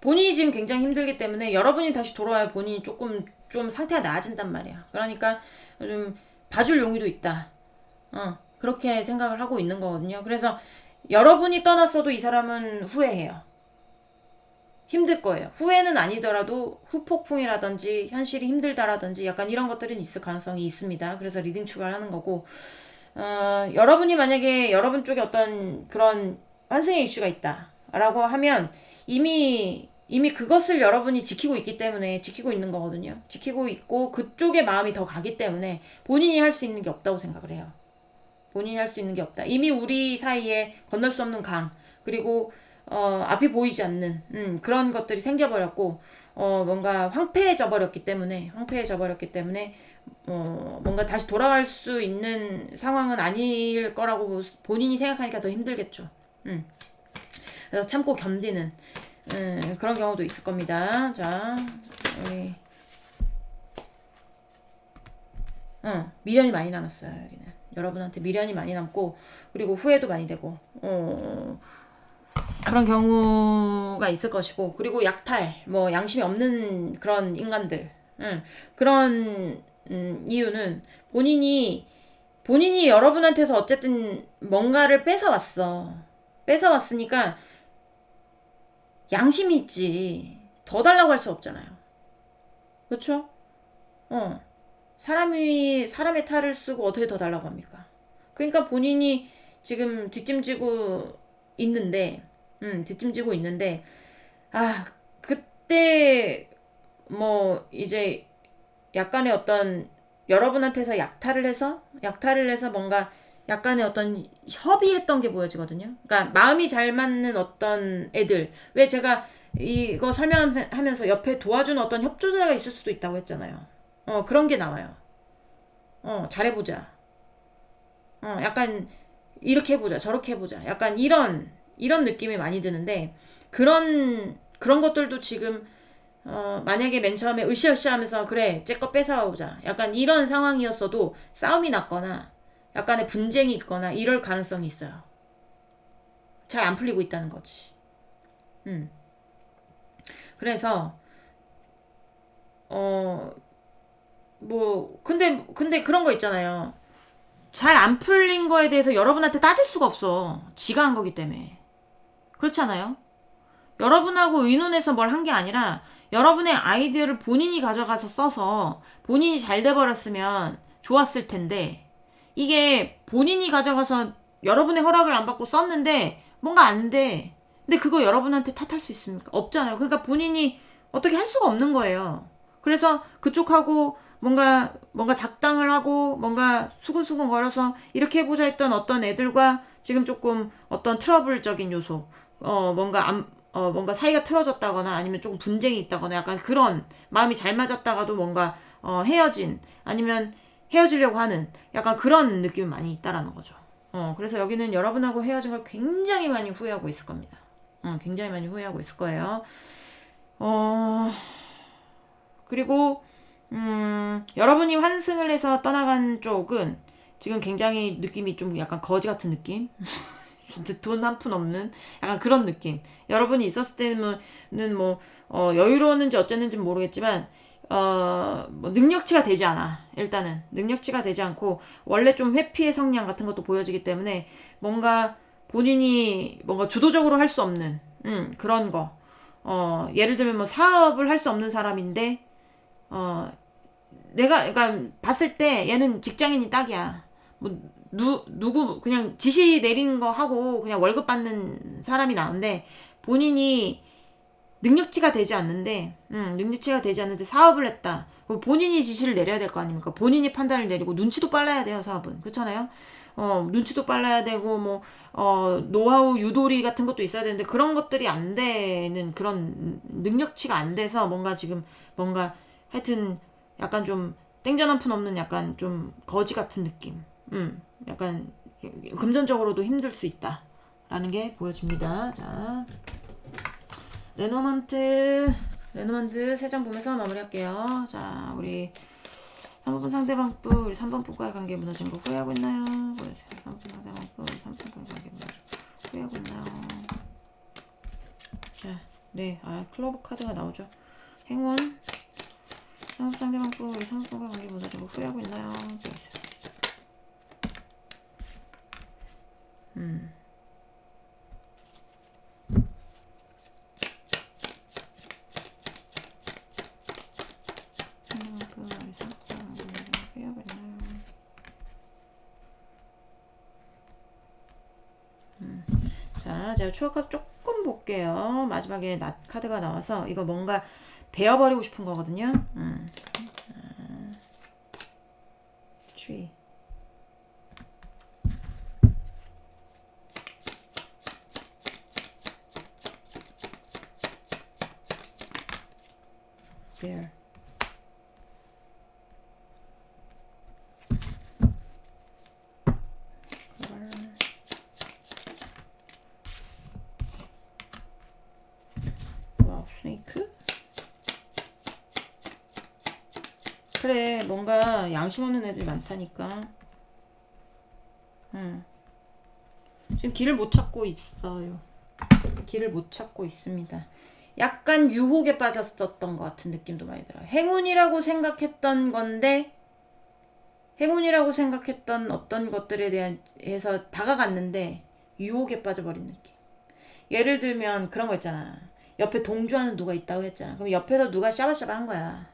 본인이 지금 굉장히 힘들기 때문에 여러분이 다시 돌아와야 본인이 조금 좀 상태가 나아진단 말이야. 그러니까 좀 봐줄 용의도 있다. 그렇게 생각을 하고 있는 거거든요. 그래서 여러분이 떠났어도 이 사람은 후회해요. 힘들 거예요. 후회는 아니더라도 후폭풍이라든지 현실이 힘들다라든지 약간 이런 것들은 있을 가능성이 있습니다. 그래서 리딩 추가를 하는 거고, 여러분이 만약에 여러분 쪽에 어떤 그런 환승의 이슈가 있다라고 하면 이미 그것을 여러분이 지키고 있기 때문에 지키고 있는 거거든요. 지키고 있고 그쪽에 마음이 더 가기 때문에 본인이 할 수 있는 게 없다고 생각을 해요. 본인이 할 수 있는 게 없다. 이미 우리 사이에 건널 수 없는 강, 그리고 앞이 보이지 않는 그런 것들이 생겨버렸고, 뭔가 황폐해져 버렸기 때문에 뭔가 다시 돌아갈 수 있는 상황은 아닐 거라고 본인이 생각하니까 더 힘들겠죠. 그래서 참고 견디는 그런 경우도 있을 겁니다. 자, 우리 미련이 많이 남았어요. 여기는 여러분한테 미련이 많이 남고, 그리고 후회도 많이 되고 그런 경우가 있을 것이고, 그리고 약탈, 뭐 양심이 없는 그런 인간들, 그런 이유는 본인이 여러분한테서 어쨌든 뭔가를 뺏어왔으니까 양심이 있지. 더 달라고 할 수 없잖아요. 그렇죠? 사람의 탈을 쓰고 어떻게 더 달라고 합니까? 그러니까 본인이 지금 뒷짐지고 있는데, 그때 뭐 이제 약간의 어떤 여러분한테서 약탈을 해서 뭔가 약간의 어떤 협의했던 게 보여지거든요. 그러니까 마음이 잘 맞는 어떤 애들, 왜 제가 이거 설명하면서 옆에 도와주는 어떤 협조자가 있을 수도 있다고 했잖아요. 그런 게 나와요. 잘해보자. 약간 이렇게 해보자, 저렇게 해보자. 약간 이런 느낌이 많이 드는데, 그런 것들도 지금 만약에 맨 처음에 으쌰으쌰 하면서 그래 쟤 거 뺏어오자 약간 이런 상황이었어도 싸움이 났거나 약간의 분쟁이 있거나 이럴 가능성이 있어요. 잘 안 풀리고 있다는 거지. 그래서 뭐 근데 그런 거 있잖아요. 잘 안 풀린 거에 대해서 여러분한테 따질 수가 없어. 지가 한 거기 때문에. 그렇지 않아요? 여러분하고 의논해서 뭘 한 게 아니라 여러분의 아이디어를 본인이 가져가서 써서 본인이 잘 돼버렸으면 좋았을 텐데, 이게 본인이 가져가서 여러분의 허락을 안 받고 썼는데 뭔가 안 돼. 근데 그거 여러분한테 탓할 수 있습니까? 없잖아요. 그러니까 본인이 어떻게 할 수가 없는 거예요. 그래서 그쪽하고 뭔가 작당을 하고 뭔가 수근수근 거려서 이렇게 해보자 했던 어떤 애들과 지금 조금 어떤 트러블적인 요소, 뭔가 사이가 틀어졌다거나 아니면 조금 분쟁이 있다거나 약간 그런 마음이 잘 맞았다가도 뭔가 헤어진, 아니면 헤어지려고 하는 약간 그런 느낌이 많이 있다라는 거죠. 그래서 여기는 여러분하고 헤어진 걸 굉장히 많이 후회하고 있을 겁니다. 굉장히 많이 후회하고 있을 거예요. 그리고 여러분이 환승을 해서 떠나간 쪽은 지금 굉장히 느낌이 좀 약간 거지 같은 느낌? 돈 한 푼 없는 약간 그런 느낌. 여러분이 있었을 때는 뭐 여유로웠는지 어쨌는지 모르겠지만 뭐 능력치가 되지 않아. 일단은 능력치가 되지 않고 원래 좀 회피의 성향 같은 것도 보여지기 때문에 뭔가 본인이 뭔가 주도적으로 할 수 없는 그런 거. 예를 들면 뭐 사업을 할 수 없는 사람인데 내가 그러니까 봤을 때 얘는 직장인이 딱이야. 뭐 누구 그냥 지시 내리는 거 하고 그냥 월급 받는 사람이 나은데, 본인이 능력치가 되지 않는데 사업을 했다. 본인이 지시를 내려야 될 거 아닙니까? 본인이 판단을 내리고 눈치도 빨라야 돼요, 사업은. 그렇잖아요? 눈치도 빨라야 되고 뭐 노하우 유도리 같은 것도 있어야 되는데 그런 것들이 안 되는, 그런 능력치가 안 돼서 뭔가 지금 뭔가 하여튼 약간 좀 땡전 한 푼 없는 약간 좀 거지 같은 느낌. 약간 금전적으로도 힘들 수 있다라는 게 보여집니다. 자, 레노먼트 3장 보면서 마무리할게요. 자, 우리 3번 상대방부, 우리 3번 분과의 관계 무너진 거 후회하고 있나요? 3번 상대방부, 3번 분과의 관계 무너진 거 후회하고 있나요? 자, 네, 클로버 카드가 나오죠. 행운. 상업 상대방 또 우리 상업과 관계보다 좀 후회하고 있나요? 자, 제가 추억 카드 조금 볼게요. 마지막에 낫 카드가 나와서 이거 뭔가 베어버리고 싶은 거거든요. tree. bear. 와우, 스네이크? 그래, 뭔가 양심 없는 애들이 많다니까. 지금 길을 못 찾고 있어요. 길을 못 찾고 있습니다. 약간 유혹에 빠졌었던 것 같은 느낌도 많이 들어요. 행운이라고 생각했던 건데, 행운이라고 생각했던 어떤 것들에 대해서 다가갔는데 유혹에 빠져버린 느낌. 예를 들면 그런 거 있잖아. 옆에 동조하는 누가 있다고 했잖아. 그럼 옆에서 누가 샤바샤바 한 거야.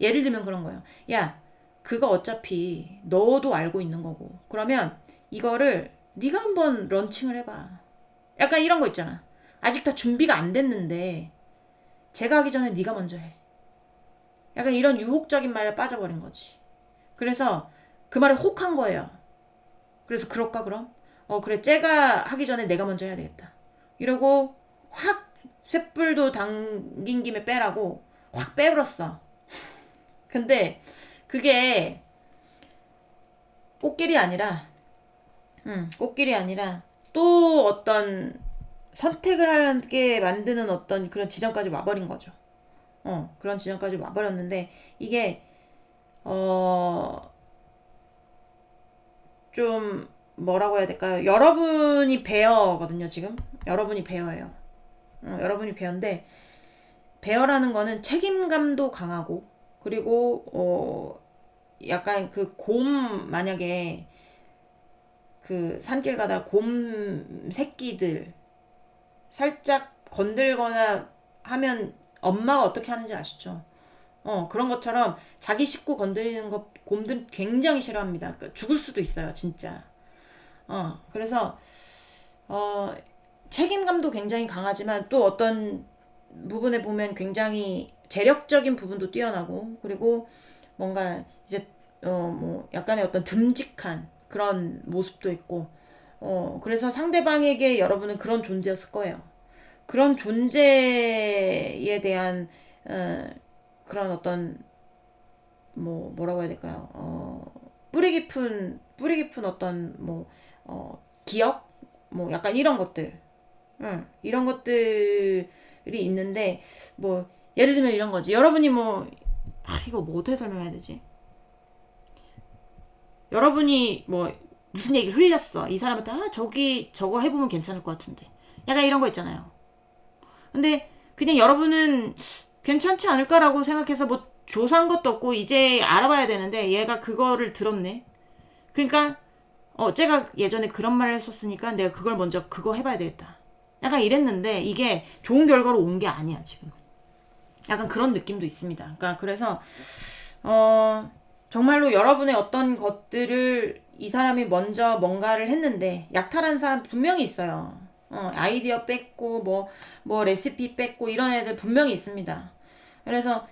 예를 들면 그런 거예요. 야, 그거 어차피 너도 알고 있는 거고. 그러면 이거를 네가 한번 런칭을 해봐. 약간 이런 거 있잖아. 아직 다 준비가 안 됐는데 제가 하기 전에 네가 먼저 해. 약간 이런 유혹적인 말에 빠져버린 거지. 그래서 그 말에 혹한 거예요. 그래서 그럴까 그럼? 그래, 쟤가 하기 전에 내가 먼저 해야 되겠다. 이러고 확 쇳불도 당긴 김에 빼라고 확 빼버렸어. 근데 그게 꽃길이 아니라 꽃길이 아니라 또 어떤 선택을 하게 만드는 어떤 그런 지점까지 와버린 거죠. 그런 지점까지 와버렸는데 이게 좀 뭐라고 해야 될까요? 여러분이 베어거든요, 지금. 여러분이 베어예요. 여러분이 베어인데 베어라는 거는 책임감도 강하고 그리고 약간 그 만약에 그 산길 가다 곰 새끼들 살짝 건들거나 하면 엄마가 어떻게 하는지 아시죠? 그런 것처럼 자기 식구 건드리는 거 곰들 굉장히 싫어합니다. 그러니까 죽을 수도 있어요, 진짜. 그래서 책임감도 굉장히 강하지만 또 어떤 부분에 보면 굉장히 재력적인 부분도 뛰어나고 그리고 뭔가 이제 뭐 약간의 어떤 듬직한 그런 모습도 있고 그래서 상대방에게 여러분은 그런 존재였을 거예요. 그런 존재에 대한 그런 어떤 뭐라고 해야 될까요? 뿌리 깊은 어떤 기억 뭐 약간 이런 것들 이런 것들이 있는데 뭐 예를 들면 이런 거지. 여러분이 이거 뭐 어떻게 설명해야 되지? 여러분이 무슨 얘기를 흘렸어. 이 사람한테 저거 해보면 괜찮을 것 같은데. 약간 이런 거 있잖아요. 근데 그냥 여러분은 괜찮지 않을까라고 생각해서 조사한 것도 없고 이제 알아봐야 되는데 얘가 그거를 들었네. 그러니까 제가 예전에 그런 말을 했었으니까 내가 그걸 먼저 그거 해봐야 되겠다. 약간 이랬는데 이게 좋은 결과로 온 게 아니야 지금. 약간 그런 느낌도 있습니다. 그러니까 그래서 정말로 여러분의 어떤 것들을 이 사람이 먼저 뭔가를 했는데 약탈한 사람 분명히 있어요. 아이디어 뺏고 뭐 레시피 뺏고 이런 애들 분명히 있습니다. 그래서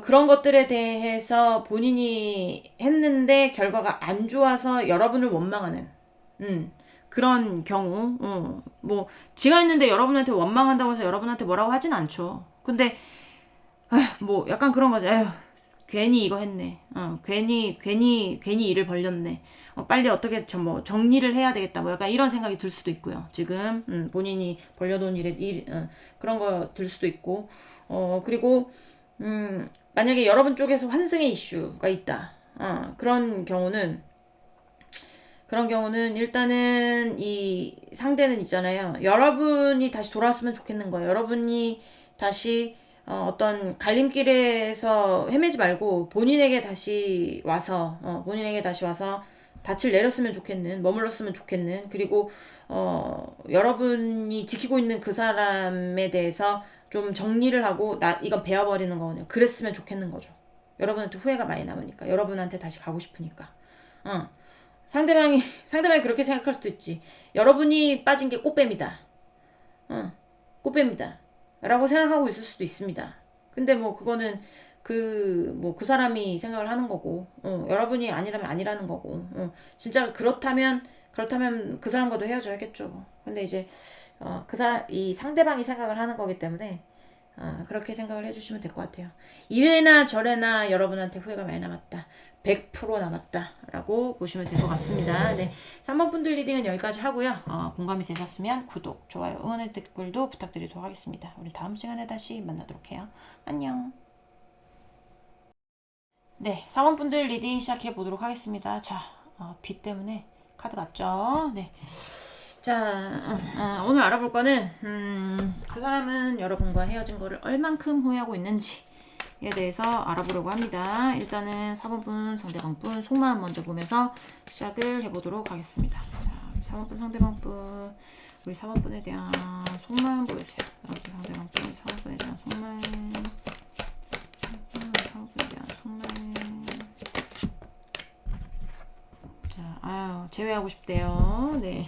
그런 것들에 대해서 본인이 했는데 결과가 안 좋아서 여러분을 원망하는 그런 경우 지가 했는데 여러분한테 원망한다고 해서 여러분한테 뭐라고 하진 않죠. 근데 약간 그런 거죠. 에휴, 괜히 이거 했네. 괜히 일을 벌렸네. 빨리 어떻게 정리를 해야 되겠다. 약간 이런 생각이 들 수도 있고요. 지금 본인이 벌려놓은 그런 거 들 수도 있고. 그리고 만약에 여러분 쪽에서 환승의 이슈가 있다. 그런 경우는 그런 경우는 일단은 이 상대는 있잖아요. 여러분이 다시 돌아왔으면 좋겠는 거예요. 여러분이 다시 어떤 갈림길에서 헤매지 말고 본인에게 다시 와서 닻을 내렸으면 좋겠는, 머물렀으면 좋겠는, 그리고 여러분이 지키고 있는 그 사람에 대해서 좀 정리를 하고 이건 베어버리는 거거든요. 그랬으면 좋겠는 거죠. 여러분한테 후회가 많이 남으니까, 여러분한테 다시 가고 싶으니까. 상대방이 그렇게 생각할 수도 있지. 여러분이 빠진 게 꽃뱀이다. 꽃뱀이다. 라고 생각하고 있을 수도 있습니다. 근데 뭐 그거는 그 사람이 생각을 하는 거고, 여러분이 아니라면 아니라는 거고, 진짜 그렇다면 그 사람과도 헤어져야겠죠. 근데 이제, 이 상대방이 생각을 하는 거기 때문에, 그렇게 생각을 해주시면 될 것 같아요. 이래나 저래나 여러분한테 후회가 많이 남았다. 100% 남았다. 라고 보시면 될 것 같습니다. 네. 3번 분들 리딩은 여기까지 하고요. 공감이 되셨으면 구독, 좋아요, 응원의 댓글도 부탁드리도록 하겠습니다. 우리 다음 시간에 다시 만나도록 해요. 안녕. 네. 3번 분들 리딩 시작해 보도록 하겠습니다. 자, 비 때문에 카드 맞죠? 네. 자, 오늘 알아볼 거는, 그 사람은 여러분과 헤어진 거를 얼만큼 후회하고 있는지에 대해서 알아보려고 합니다. 일단은 4번분, 상대방분, 속마음 먼저 보면서 시작을 해보도록 하겠습니다. 자, 4번분, 상대방분, 우리 4번분에 대한 속마음 보여주세요. 여기 상대방분, 4번분에 대한 속마음, 4번분에 대한 속마음. 자, 제외하고 싶대요. 네.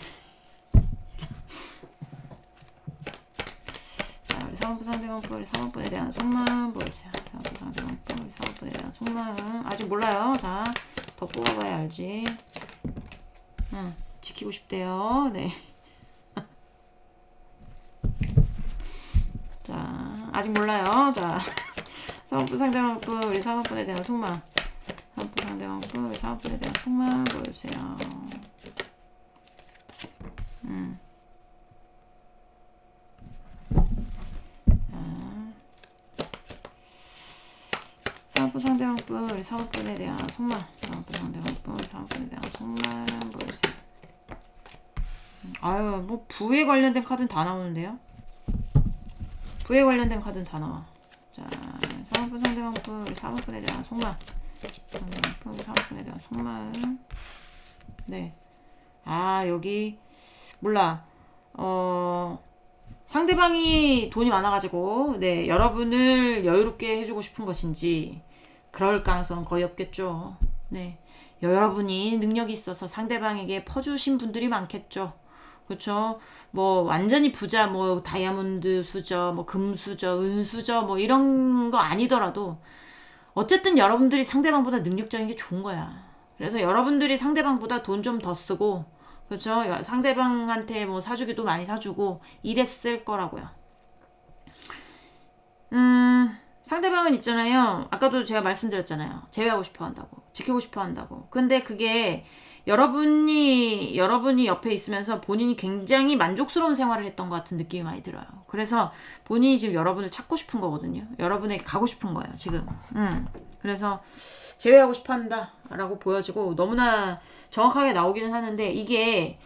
우리 사원분 상대방분, 우리 사원분에 대한 속마음 보여주세요. 사원분 상대방분, 우리 사원분에 대한 속마음. 아직 몰라요. 자, 더 뽑아봐야 알지. 지키고 싶대요. 네. 자, 아직 몰라요. 자, 사원분 상대방분, 우리 사원분에 대한 속마음. 사원분 상대방분, 우리 사원분에 대한 속마음 보여주세요. 사업부 상대방분, 우리 사업분에 대한 속말. 사업부 상대방분, 우리 사업분에 대한 속말 보여주세요. 아유, 뭐 부에 관련된 카드는 다 나오는데요. 부에 관련된 카드는 다 나와. 자, 사업부 상대방분, 우리 사업분에 대한 속말. 상대방분, 우리 사업분에 대한 속말. 네. 여기 몰라. 상대방이 돈이 많아가지고, 네, 여러분을 여유롭게 해주고 싶은 것인지, 그럴 가능성은 거의 없겠죠. 네. 여러분이 능력이 있어서 상대방에게 퍼주신 분들이 많겠죠. 그렇죠? 뭐 완전히 부자, 뭐 다이아몬드 수저, 뭐 금수저, 은수저, 뭐 이런 거 아니더라도 어쨌든 여러분들이 상대방보다 능력적인 게 좋은 거야. 그래서 여러분들이 상대방보다 돈 좀 더 쓰고, 그렇죠? 상대방한테 뭐 사주기도 많이 사주고 이랬을 거라고요. 상대방은 있잖아요. 아까도 제가 말씀드렸잖아요. 제외하고 싶어 한다고. 지키고 싶어 한다고. 근데 그게 여러분이 옆에 있으면서 본인이 굉장히 만족스러운 생활을 했던 것 같은 느낌이 많이 들어요. 그래서 본인이 지금 여러분을 찾고 싶은 거거든요. 여러분에게 가고 싶은 거예요, 지금. 그래서 제외하고 싶어 한다라고 보여지고 너무나 정확하게 나오기는 하는데 이게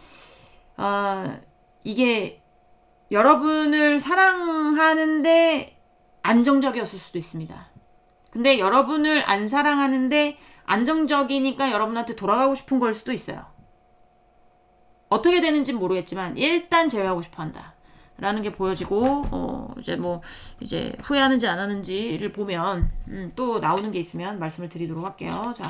여러분을 사랑하는데 안정적이었을 수도 있습니다. 근데 여러분을 안 사랑하는데 안정적이니까 여러분한테 돌아가고 싶은 걸 수도 있어요. 어떻게 되는지는 모르겠지만 일단 제외하고 싶어 한다. 라는 게 보여지고 이제 후회하는지 안 하는지를 보면 또 나오는 게 있으면 말씀을 드리도록 할게요. 자,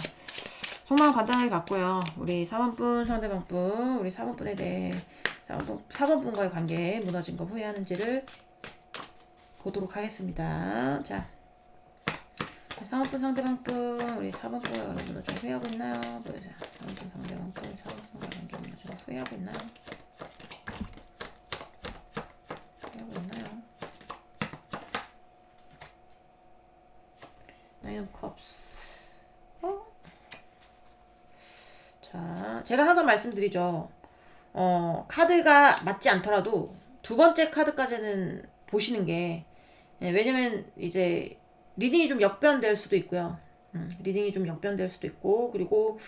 속마음 간단하게 갔고요. 우리 4번분 상대방분, 우리 4번분에 대해 4번분과의 관계 무너진 거 후회하는지를 보도록 하겠습니다. 자, 4번분 상대방분, 우리 4번분과 관계 무너진 거 후회하고 있나요? 보여주세요. 4번분 상대방분, 4번분과 관계 무너진 거 후회하고 있나요? 나인 컵스. 자, 제가 항상 말씀드리죠. 카드가 맞지 않더라도 두 번째 카드까지는 보시는 게, 왜냐면 이제 리딩이 좀 역변될 수도 있고요. 리딩이 좀 역변될 수도 있고, 그리고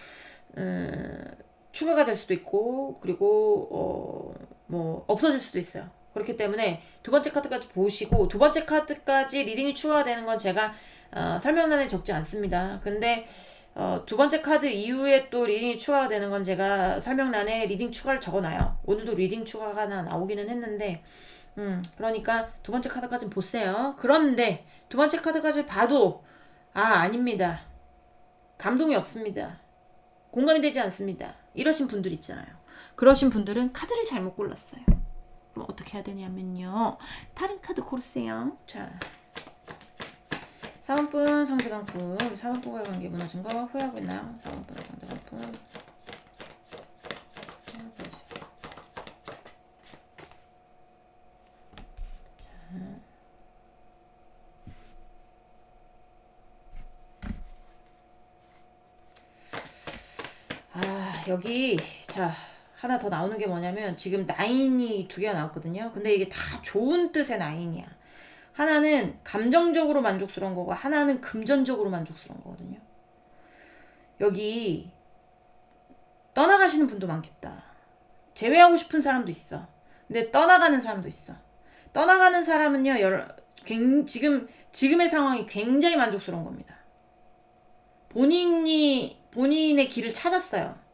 추가가 될 수도 있고 그리고 뭐 없어질 수도 있어요. 그렇기 때문에 두 번째 카드까지 보시고 두 번째 카드까지 리딩이 추가가 되는 건 제가 설명란에 적지 않습니다. 근데 두 번째 카드 이후에 또 리딩이 추가가 되는 건 제가 설명란에 리딩 추가를 적어놔요. 오늘도 리딩 추가가 나오기는 했는데 그러니까 두 번째 카드까지는 보세요. 그런데 두 번째 카드까지 봐도 아닙니다. 감동이 없습니다. 공감이 되지 않습니다. 이러신 분들 있잖아요. 그러신 분들은 카드를 잘못 골랐어요. 그럼 어떻게 해야 되냐면요. 다른 카드 고르세요. 자, 4번분 상대방분. 4번분과의 관계 무너진 거 후회하고 있나요? 4번분 상대방분. 여기 자 하나 더 나오는 게 뭐냐면 지금 나인이 두 개가 나왔거든요. 근데 이게 다 좋은 뜻의 나인이야. 하나는 감정적으로 만족스러운 거고 하나는 금전적으로 만족스러운 거거든요. 여기 떠나가시는 분도 많겠다. 제외하고 싶은 사람도 있어. 근데 떠나가는 사람도 있어. 떠나가는 사람은요 지금의 상황이 굉장히 만족스러운 겁니다. 본인의 길을 찾았어요.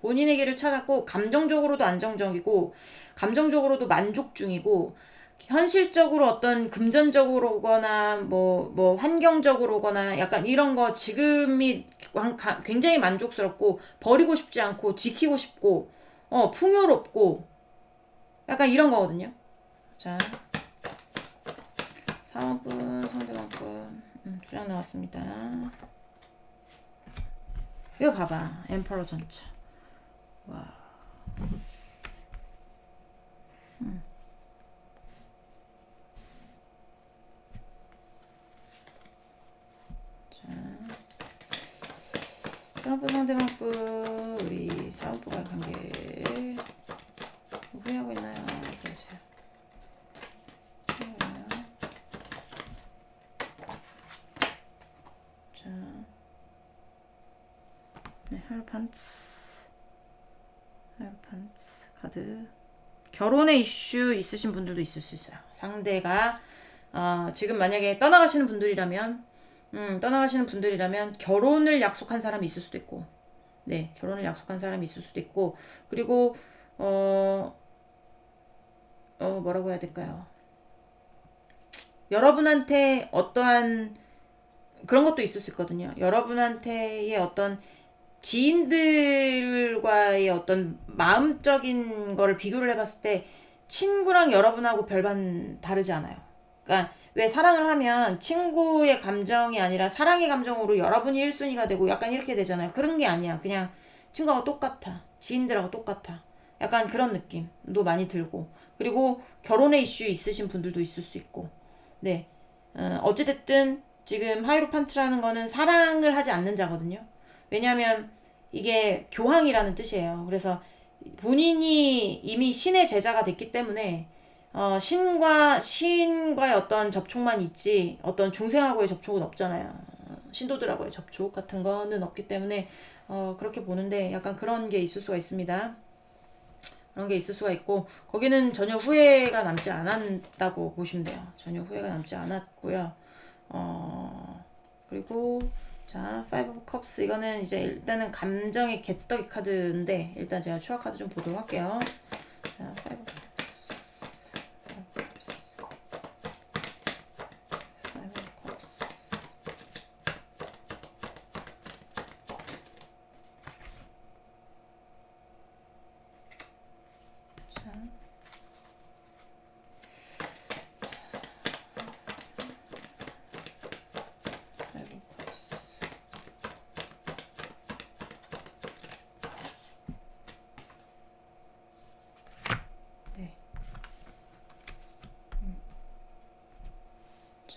본인의 길을 찾았고 감정적으로도 안정적이고 감정적으로도 만족 중이고 현실적으로 어떤 금전적으로거나 뭐 환경적으로거나 약간 이런 거 지금이 굉장히 만족스럽고 버리고 싶지 않고 지키고 싶고 풍요롭고 약간 이런 거거든요. 자 3번분 상대방분 두 장 나왔습니다. 이거 봐봐. 엠퍼러 전차. 와. 자. 사업부 상대방부 우리 사업부와의 관계 후회하고 있나요? 보세요. 후회하고 있나요? 자. 네, 하이로판츠 카드. 결혼의 이슈 있으신 분들도 있을 수 있어요. 상대가 지금 만약에 떠나가시는 분들이라면 결혼을 약속한 사람이 있을 수도 있고 네 결혼을 약속한 사람이 있을 수도 있고 그리고 뭐라고 해야 될까요? 여러분한테 어떠한 그런 것도 있을 수 있거든요. 여러분한테의 어떤 지인들과의 어떤 마음적인 거를 비교를 해봤을 때 친구랑 여러분하고 별반 다르지 않아요. 그러니까 왜 사랑을 하면 친구의 감정이 아니라 사랑의 감정으로 여러분이 1순위가 되고 약간 이렇게 되잖아요. 그런 게 아니야. 그냥 친구하고 똑같아. 지인들하고 똑같아. 약간 그런 느낌도 많이 들고 그리고 결혼의 이슈 있으신 분들도 있을 수 있고 네 어찌됐든 지금 하이로판트라는 거는 사랑을 하지 않는 자거든요. 왜냐하면 이게 교황이라는 뜻이에요. 그래서 본인이 이미 신의 제자가 됐기 때문에 신과의 어떤 접촉만 있지 어떤 중생하고의 접촉은 없잖아요. 신도들하고의 접촉 같은 거는 없기 때문에 그렇게 보는데 약간 그런 게 있을 수가 있습니다. 그런 게 있을 수가 있고 거기는 전혀 후회가 남지 않았다고 보시면 돼요. 전혀 후회가 남지 않았고요. 그리고 자, 파이브 오브 컵스 이거는 이제 일단은 감정의 개떡이 카드인데 일단 제가 추가 카드 좀 보도록 할게요. 자, 파이브 오브 컵스. 파이브 오브 컵스.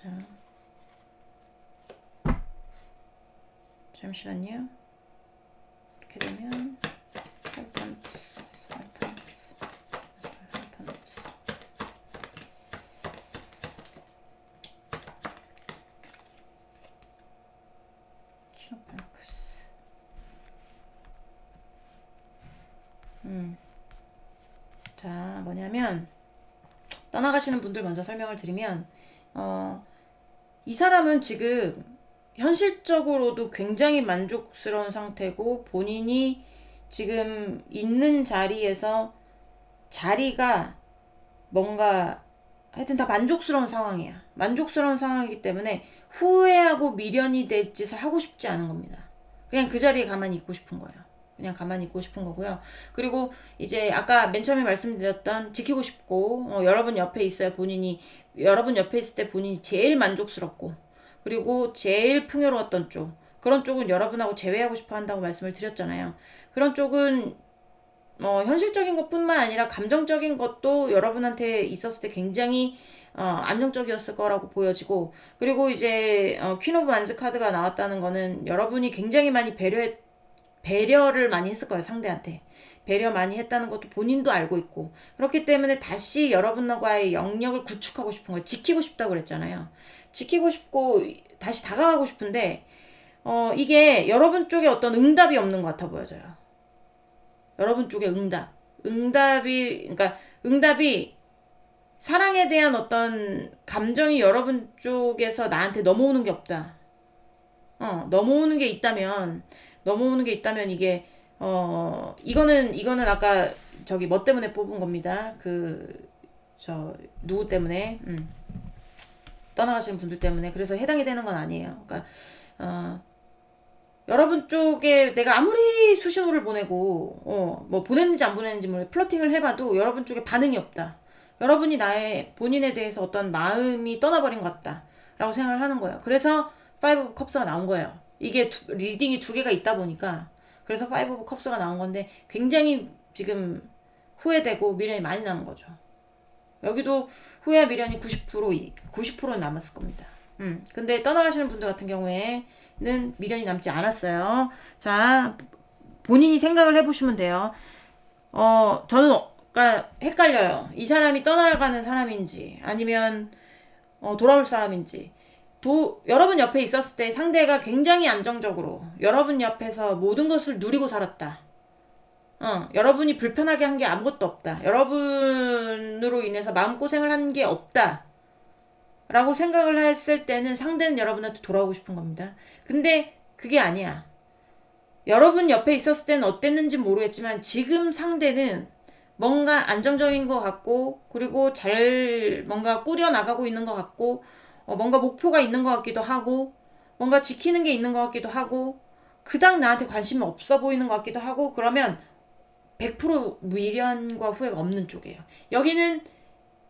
자. 잠시만요. 이렇게 되면 팔판츠 키로펜크스 자, 뭐냐면 떠나가시는 분들 먼저 설명을 드리면 이 사람은 지금 현실적으로도 굉장히 만족스러운 상태고 본인이 지금 있는 자리에서 자리가 뭔가 하여튼 다 만족스러운 상황이야. 만족스러운 상황이기 때문에 후회하고 미련이 될 짓을 하고 싶지 않은 겁니다. 그냥 그 자리에 가만히 있고 싶은 거예요. 그냥 가만히 있고 싶은 거고요. 그리고 이제 아까 맨 처음에 말씀드렸던 지키고 싶고 여러분 옆에 있어야 본인이 여러분 옆에 있을 때 본인이 제일 만족스럽고 그리고 제일 풍요로웠던 쪽 그런 쪽은 여러분하고 제외하고 싶어 한다고 말씀을 드렸잖아요. 그런 쪽은 현실적인 것뿐만 아니라 감정적인 것도 여러분한테 있었을 때 굉장히 안정적이었을 거라고 보여지고 그리고 이제 퀸 오브 완즈 카드가 나왔다는 거는 여러분이 굉장히 많이 배려를 많이 했을 거예요. 상대한테. 배려 많이 했다는 것도 본인도 알고 있고 그렇기 때문에 다시 여러분과의 영역을 구축하고 싶은 거예요. 지키고 싶다고 그랬잖아요. 지키고 싶고 다시 다가가고 싶은데 이게 여러분 쪽에 어떤 응답이 없는 것 같아 보여져요. 여러분 쪽에 응답이 사랑에 대한 어떤 감정이 여러분 쪽에서 나한테 넘어오는 게 없다. 넘어오는 게 있다면 이게 이거는 아까 저기 뭐 때문에 뽑은 겁니다. 누구 때문에 떠나가시는 분들 때문에 그래서 해당이 되는 건 아니에요. 그러니까 여러분 쪽에 내가 아무리 수신호를 보내고 뭐 보냈는지 안 보냈는지 모르겠 플러팅을 해봐도 여러분 쪽에 반응이 없다. 여러분이 본인에 대해서 어떤 마음이 떠나버린 것 같다 라고 생각을 하는 거예요. 그래서 5 of Cups가 나온 거예요. 이게 리딩이 두 개가 있다 보니까 그래서 5 of Cups가 나온 건데 굉장히 지금 후회되고 미련이 많이 남은 거죠. 여기도 후회와 미련이 90%는 남았을 겁니다. 근데 떠나가시는 분들 같은 경우에는 미련이 남지 않았어요. 자, 본인이 생각을 해보시면 돼요. 저는 그러니까 헷갈려요. 이 사람이 떠나가는 사람인지 아니면 돌아올 사람인지. 여러분 옆에 있었을 때 상대가 굉장히 안정적으로 여러분 옆에서 모든 것을 누리고 살았다. 여러분이 불편하게 한 게 아무것도 없다. 여러분으로 인해서 마음고생을 한 게 없다. 라고 생각을 했을 때는 상대는 여러분한테 돌아오고 싶은 겁니다. 근데 그게 아니야. 여러분 옆에 있었을 때는 어땠는지 모르겠지만 지금 상대는 뭔가 안정적인 것 같고 그리고 잘 뭔가 꾸려나가고 있는 것 같고 뭔가 목표가 있는 것 같기도 하고 뭔가 지키는 게 있는 것 같기도 하고 그닥 나한테 관심이 없어 보이는 것 같기도 하고 그러면 100% 미련과 후회가 없는 쪽이에요. 여기는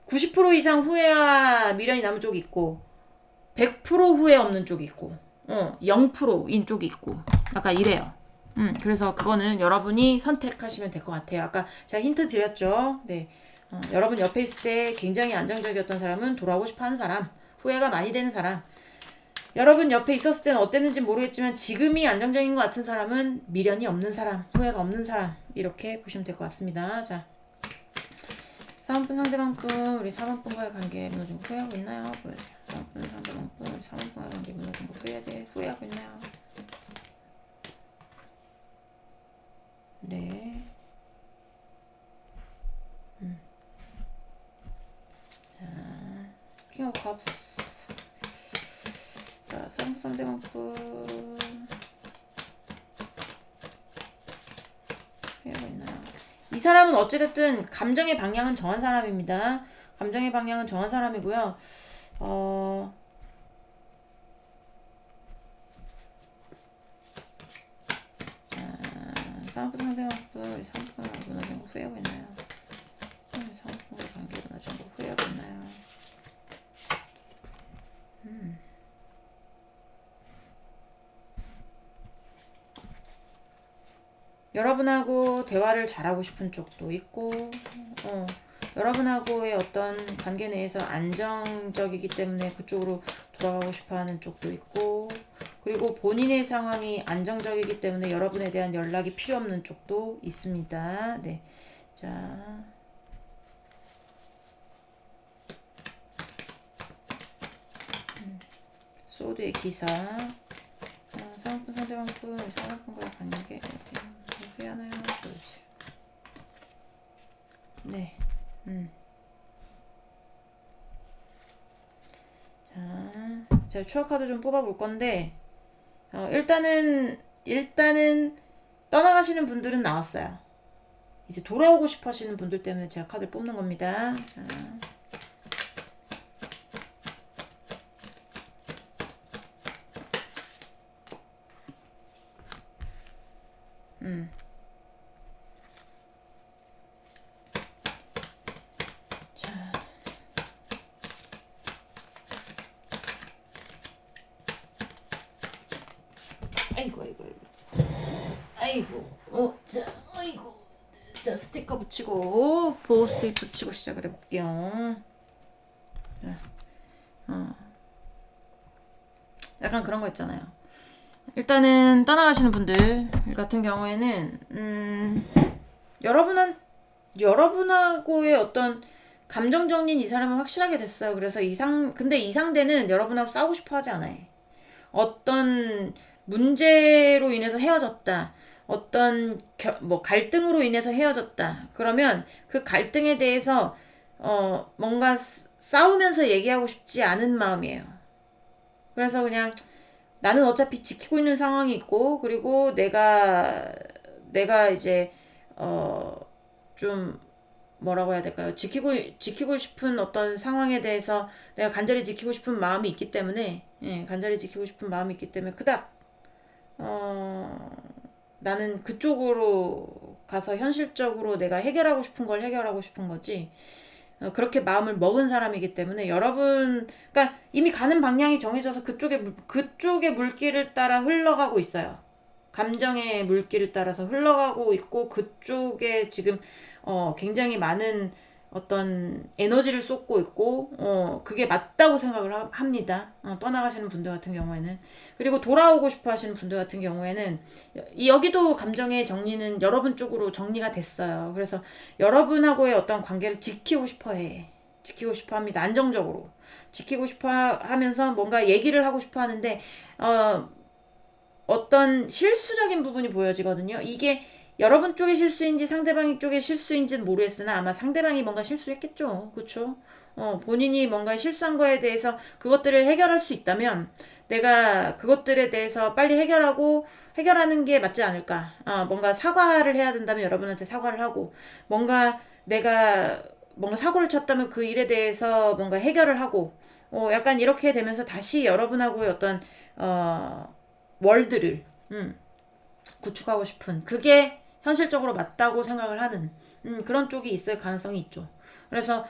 90% 이상 후회와 미련이 남은 쪽이 있고 100% 후회 없는 쪽이 있고 0%인 쪽이 있고 약간 이래요. 그래서 그거는 여러분이 선택하시면 될 것 같아요. 아까 제가 힌트 드렸죠. 네, 여러분 옆에 있을 때 굉장히 안정적이었던 사람은 돌아오고 싶어하는 사람, 후회가 많이 되는 사람. 여러분 옆에 있었을 때는 어땠는지 모르겠지만 지금이 안정적인 것 같은 사람은 미련이 없는 사람, 후회가 없는 사람 이렇게 보시면 될 것 같습니다. 자, 3번 상대방분 우리 4번분과의 관계 무너진 거 후회하고 있나요? 보여주세요. 4번분 상대방분 우리 4번분과의 관계 무너진 거 후회하고 있나요? 네. 자, 킹 오브 컵스. 자, 3번 상대방분 후회하고 있나요? 이 사람은 어찌됐든 감정의 방향은 정한 사람입니다. 감정의 방향은 정한 사람이고요. 상품 상대방분 상품 무너진 거 후회하고 있나요? 상품과 관계 무너진 거 후회하고 있나요? 여러분하고 대화를 잘하고 싶은 쪽도 있고 여러분하고의 어떤 관계 내에서 안정적이기 때문에 그쪽으로 돌아가고 싶어하는 쪽도 있고 그리고 본인의 상황이 안정적이기 때문에 여러분에 대한 연락이 필요 없는 쪽도 있습니다. 네, 자, 소드의 기사, 상황분 상대방분 상황분과의 관계 후회하나요? 보여주세요. 제가 추억 카드 좀 뽑아볼 건데, 일단은 떠나가시는 분들은 나왔어요. 이제 돌아오고 싶어 하시는 분들 때문에 제가 카드를 뽑는 겁니다. 자. 자. 아이고. 자, 아이고. 자, 스티커 붙이고, 보호 스틱 붙이고 시작을 해볼게요. 자, 약간 그런 거 있잖아요. 일단은 떠나가시는 분들 같은 경우에는, 여러분하고의 어떤 감정 정리는 이 사람은 확실하게 됐어요. 그래서 근데 이 상대는 여러분하고 싸우고 싶어 하지 않아요. 어떤 문제로 인해서 헤어졌다. 어떤 갈등으로 인해서 헤어졌다. 그러면 그 갈등에 대해서 뭔가 싸우면서 얘기하고 싶지 않은 마음이에요. 그래서 그냥 나는 어차피 지키고 있는 상황이 있고, 그리고 내가 이제 좀 뭐라고 해야 될까요? 지키고 싶은 어떤 상황에 대해서 내가 간절히 지키고 싶은 마음이 있기 때문에, 간절히 지키고 싶은 마음이 있기 때문에 그닥 나는 그쪽으로 가서 현실적으로 내가 해결하고 싶은 걸 해결하고 싶은 거지. 그렇게 마음을 먹은 사람이기 때문에 그러니까 이미 가는 방향이 정해져서 그쪽의 물길을 따라 흘러가고 있어요. 감정의 물길을 따라서 흘러가고 있고, 그쪽에 지금 굉장히 많은 어떤 에너지를 쏟고 있고, 그게 맞다고 생각을 합니다. 떠나가시는 분들 같은 경우에는. 그리고 돌아오고 싶어 하시는 분들 같은 경우에는, 여기도 감정의 정리는 여러분 쪽으로 정리가 됐어요. 그래서 여러분하고의 어떤 관계를 지키고 싶어 해. 지키고 싶어 합니다. 안정적으로. 지키고 싶어 하면서 뭔가 얘기를 하고 싶어 하는데, 어떤 실수적인 부분이 보여지거든요. 이게 여러분 쪽의 실수인지 상대방 쪽의 실수인지는 모르겠으나 아마 상대방이 뭔가 실수했겠죠. 그쵸? 본인이 뭔가 실수한 거에 대해서 그것들을 해결할 수 있다면 내가 그것들에 대해서 빨리 해결하는 게 맞지 않을까. 뭔가 사과를 해야 된다면 여러분한테 사과를 하고, 내가 뭔가 사고를 쳤다면 그 일에 대해서 뭔가 해결을 하고, 약간 이렇게 되면서 다시 여러분하고의 어떤 월드를 구축하고 싶은, 그게 현실적으로 맞다고 생각을 하는 그런 쪽이 있을 가능성이 있죠. 그래서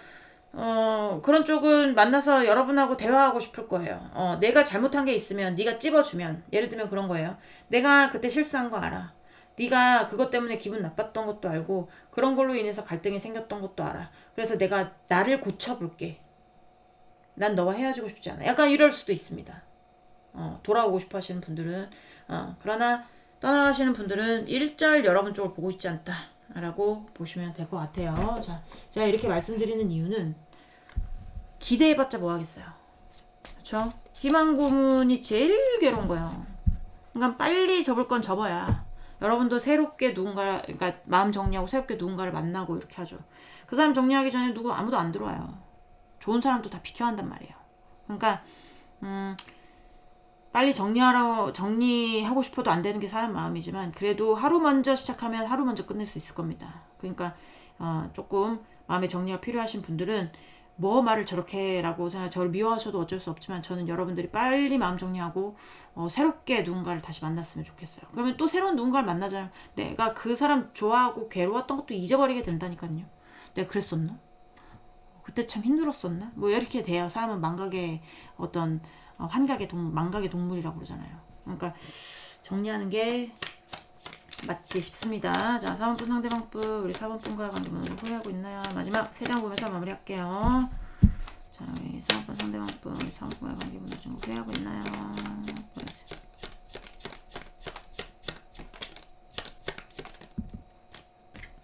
그런 쪽은 만나서 여러분하고 대화하고 싶을 거예요. 내가 잘못한 게 있으면 네가 찝어주면, 예를 들면 그런 거예요. 내가 그때 실수한 거 알아. 네가 그것 때문에 기분 나빴던 것도 알고, 그런 걸로 인해서 갈등이 생겼던 것도 알아. 그래서 내가 나를 고쳐볼게. 난 너와 헤어지고 싶지 않아. 약간 이럴 수도 있습니다. 돌아오고 싶어 하시는 분들은. 그러나 떠나가시는 분들은 일절 여러분 쪽을 보고 있지 않다 라고 보시면 될 것 같아요. 자, 제가 이렇게 말씀드리는 이유는 기대해봤자 뭐 하겠어요. 그쵸? 희망 고문이 제일 괴로운 거예요. 그러니까 빨리 접을 건 접어야 여러분도 새롭게 그러니까 마음 정리하고 새롭게 누군가를 만나고 이렇게 하죠. 그 사람 정리하기 전에 아무도 안 들어와요. 좋은 사람도 다 비켜야 한단 말이에요. 그러니까 빨리 정리하고 싶어도 안 되는 게 사람 마음이지만, 그래도 하루 먼저 시작하면 하루 먼저 끝낼 수 있을 겁니다. 그러니까 조금 마음의 정리가 필요하신 분들은 뭐 말을 저렇게 라고 생각, 저를 미워하셔도 어쩔 수 없지만 저는 여러분들이 빨리 마음 정리하고 새롭게 누군가를 다시 만났으면 좋겠어요. 그러면 또 새로운 누군가를 만나잖아요. 내가 그 사람 좋아하고 괴로웠던 것도 잊어버리게 된다니까요. 내가 그랬었나? 그때 참 힘들었었나? 뭐 이렇게 돼요. 사람은 망각의 어떤 망각의 동물이라고 그러잖아요. 그러니까 정리하는 게 맞지 싶습니다. 자, 4번분 상대방분, 우리 4번분과 관계문을 후회하고 있나요? 마지막 3장 보면서 마무리할게요. 자, 우리 4번분 상대방분, 우리 4번분과 관계문을 좀 후회하고 있나요?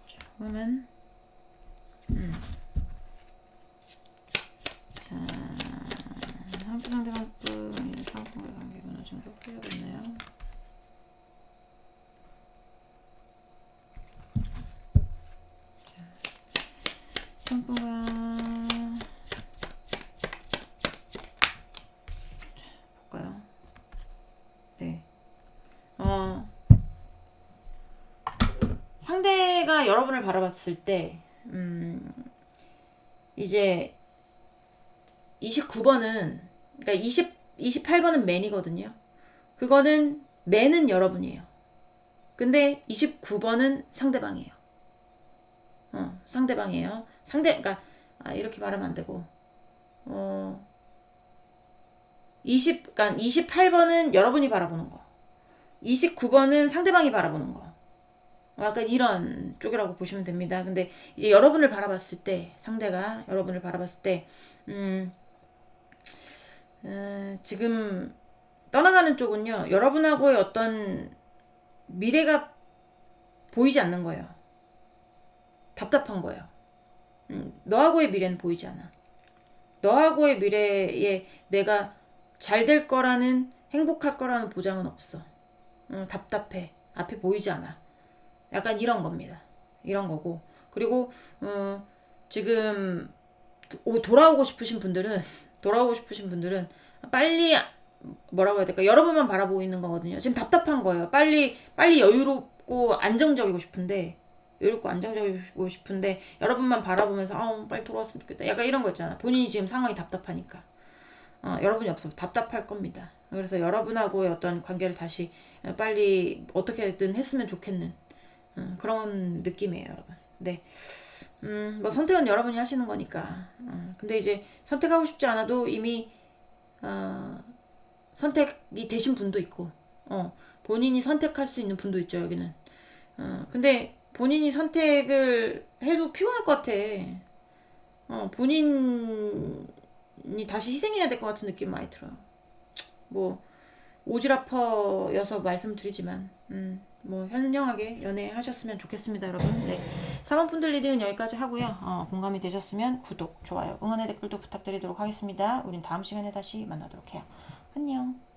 자, 보면 자, 상대방분, 우리 4번분과 관계문을 좀 후회하고 있나요? 상품과 상대가 여러분을 바라봤을 때 이제 29번은 그러니까 28번은 맨이거든요. 그거는 맨은 여러분이에요. 근데 29번은 상대방이에요. 상대방이에요. 그러니까 이렇게 말하면 안 되고 그러니까 28번은 여러분이 바라보는 거. 29번은 상대방이 바라보는 거. 약간 이런 쪽이라고 보시면 됩니다. 근데 이제 여러분을 바라봤을 때, 상대가 여러분을 바라봤을 때, 지금 떠나가는 쪽은요, 여러분하고의 어떤 미래가 보이지 않는 거예요. 답답한 거예요. 너하고의 미래는 보이지 않아. 너하고의 미래에 내가 잘 될 거라는, 행복할 거라는 보장은 없어. 답답해. 앞이 보이지 않아. 약간 이런 겁니다. 이런 거고. 그리고 지금 돌아오고 싶으신 분들은 빨리 뭐라고 해야 될까? 여러분만 바라보고 있는 거거든요. 지금 답답한 거예요. 빨리 여유롭고 안정적이고 싶은데 여러분만 바라보면서 빨리 돌아왔으면 좋겠다. 약간 이런 거 있잖아. 본인이 지금 상황이 답답하니까. 여러분이 없으면 답답할 겁니다. 그래서 여러분하고의 어떤 관계를 다시 빨리 어떻게든 했으면 좋겠는 그런 느낌이에요, 여러분. 네. 뭐 선택은 여러분이 하시는 거니까. 근데 이제 선택하고 싶지 않아도 이미 선택이 되신 분도 있고, 본인이 선택할 수 있는 분도 있죠, 여기는. 근데 본인이 선택을 해도 피곤할 것 같아. 본인이 다시 희생해야 될 것 같은 느낌 많이 들어요. 뭐 오지랖퍼여서 말씀드리지만 뭐 현명하게 연애하셨으면 좋겠습니다, 여러분. 네, 4번 분들 리딩은 여기까지 하고요. 공감이 되셨으면 구독, 좋아요, 응원의 댓글도 부탁드리도록 하겠습니다. 우린 다음 시간에 다시 만나도록 해요. 안녕.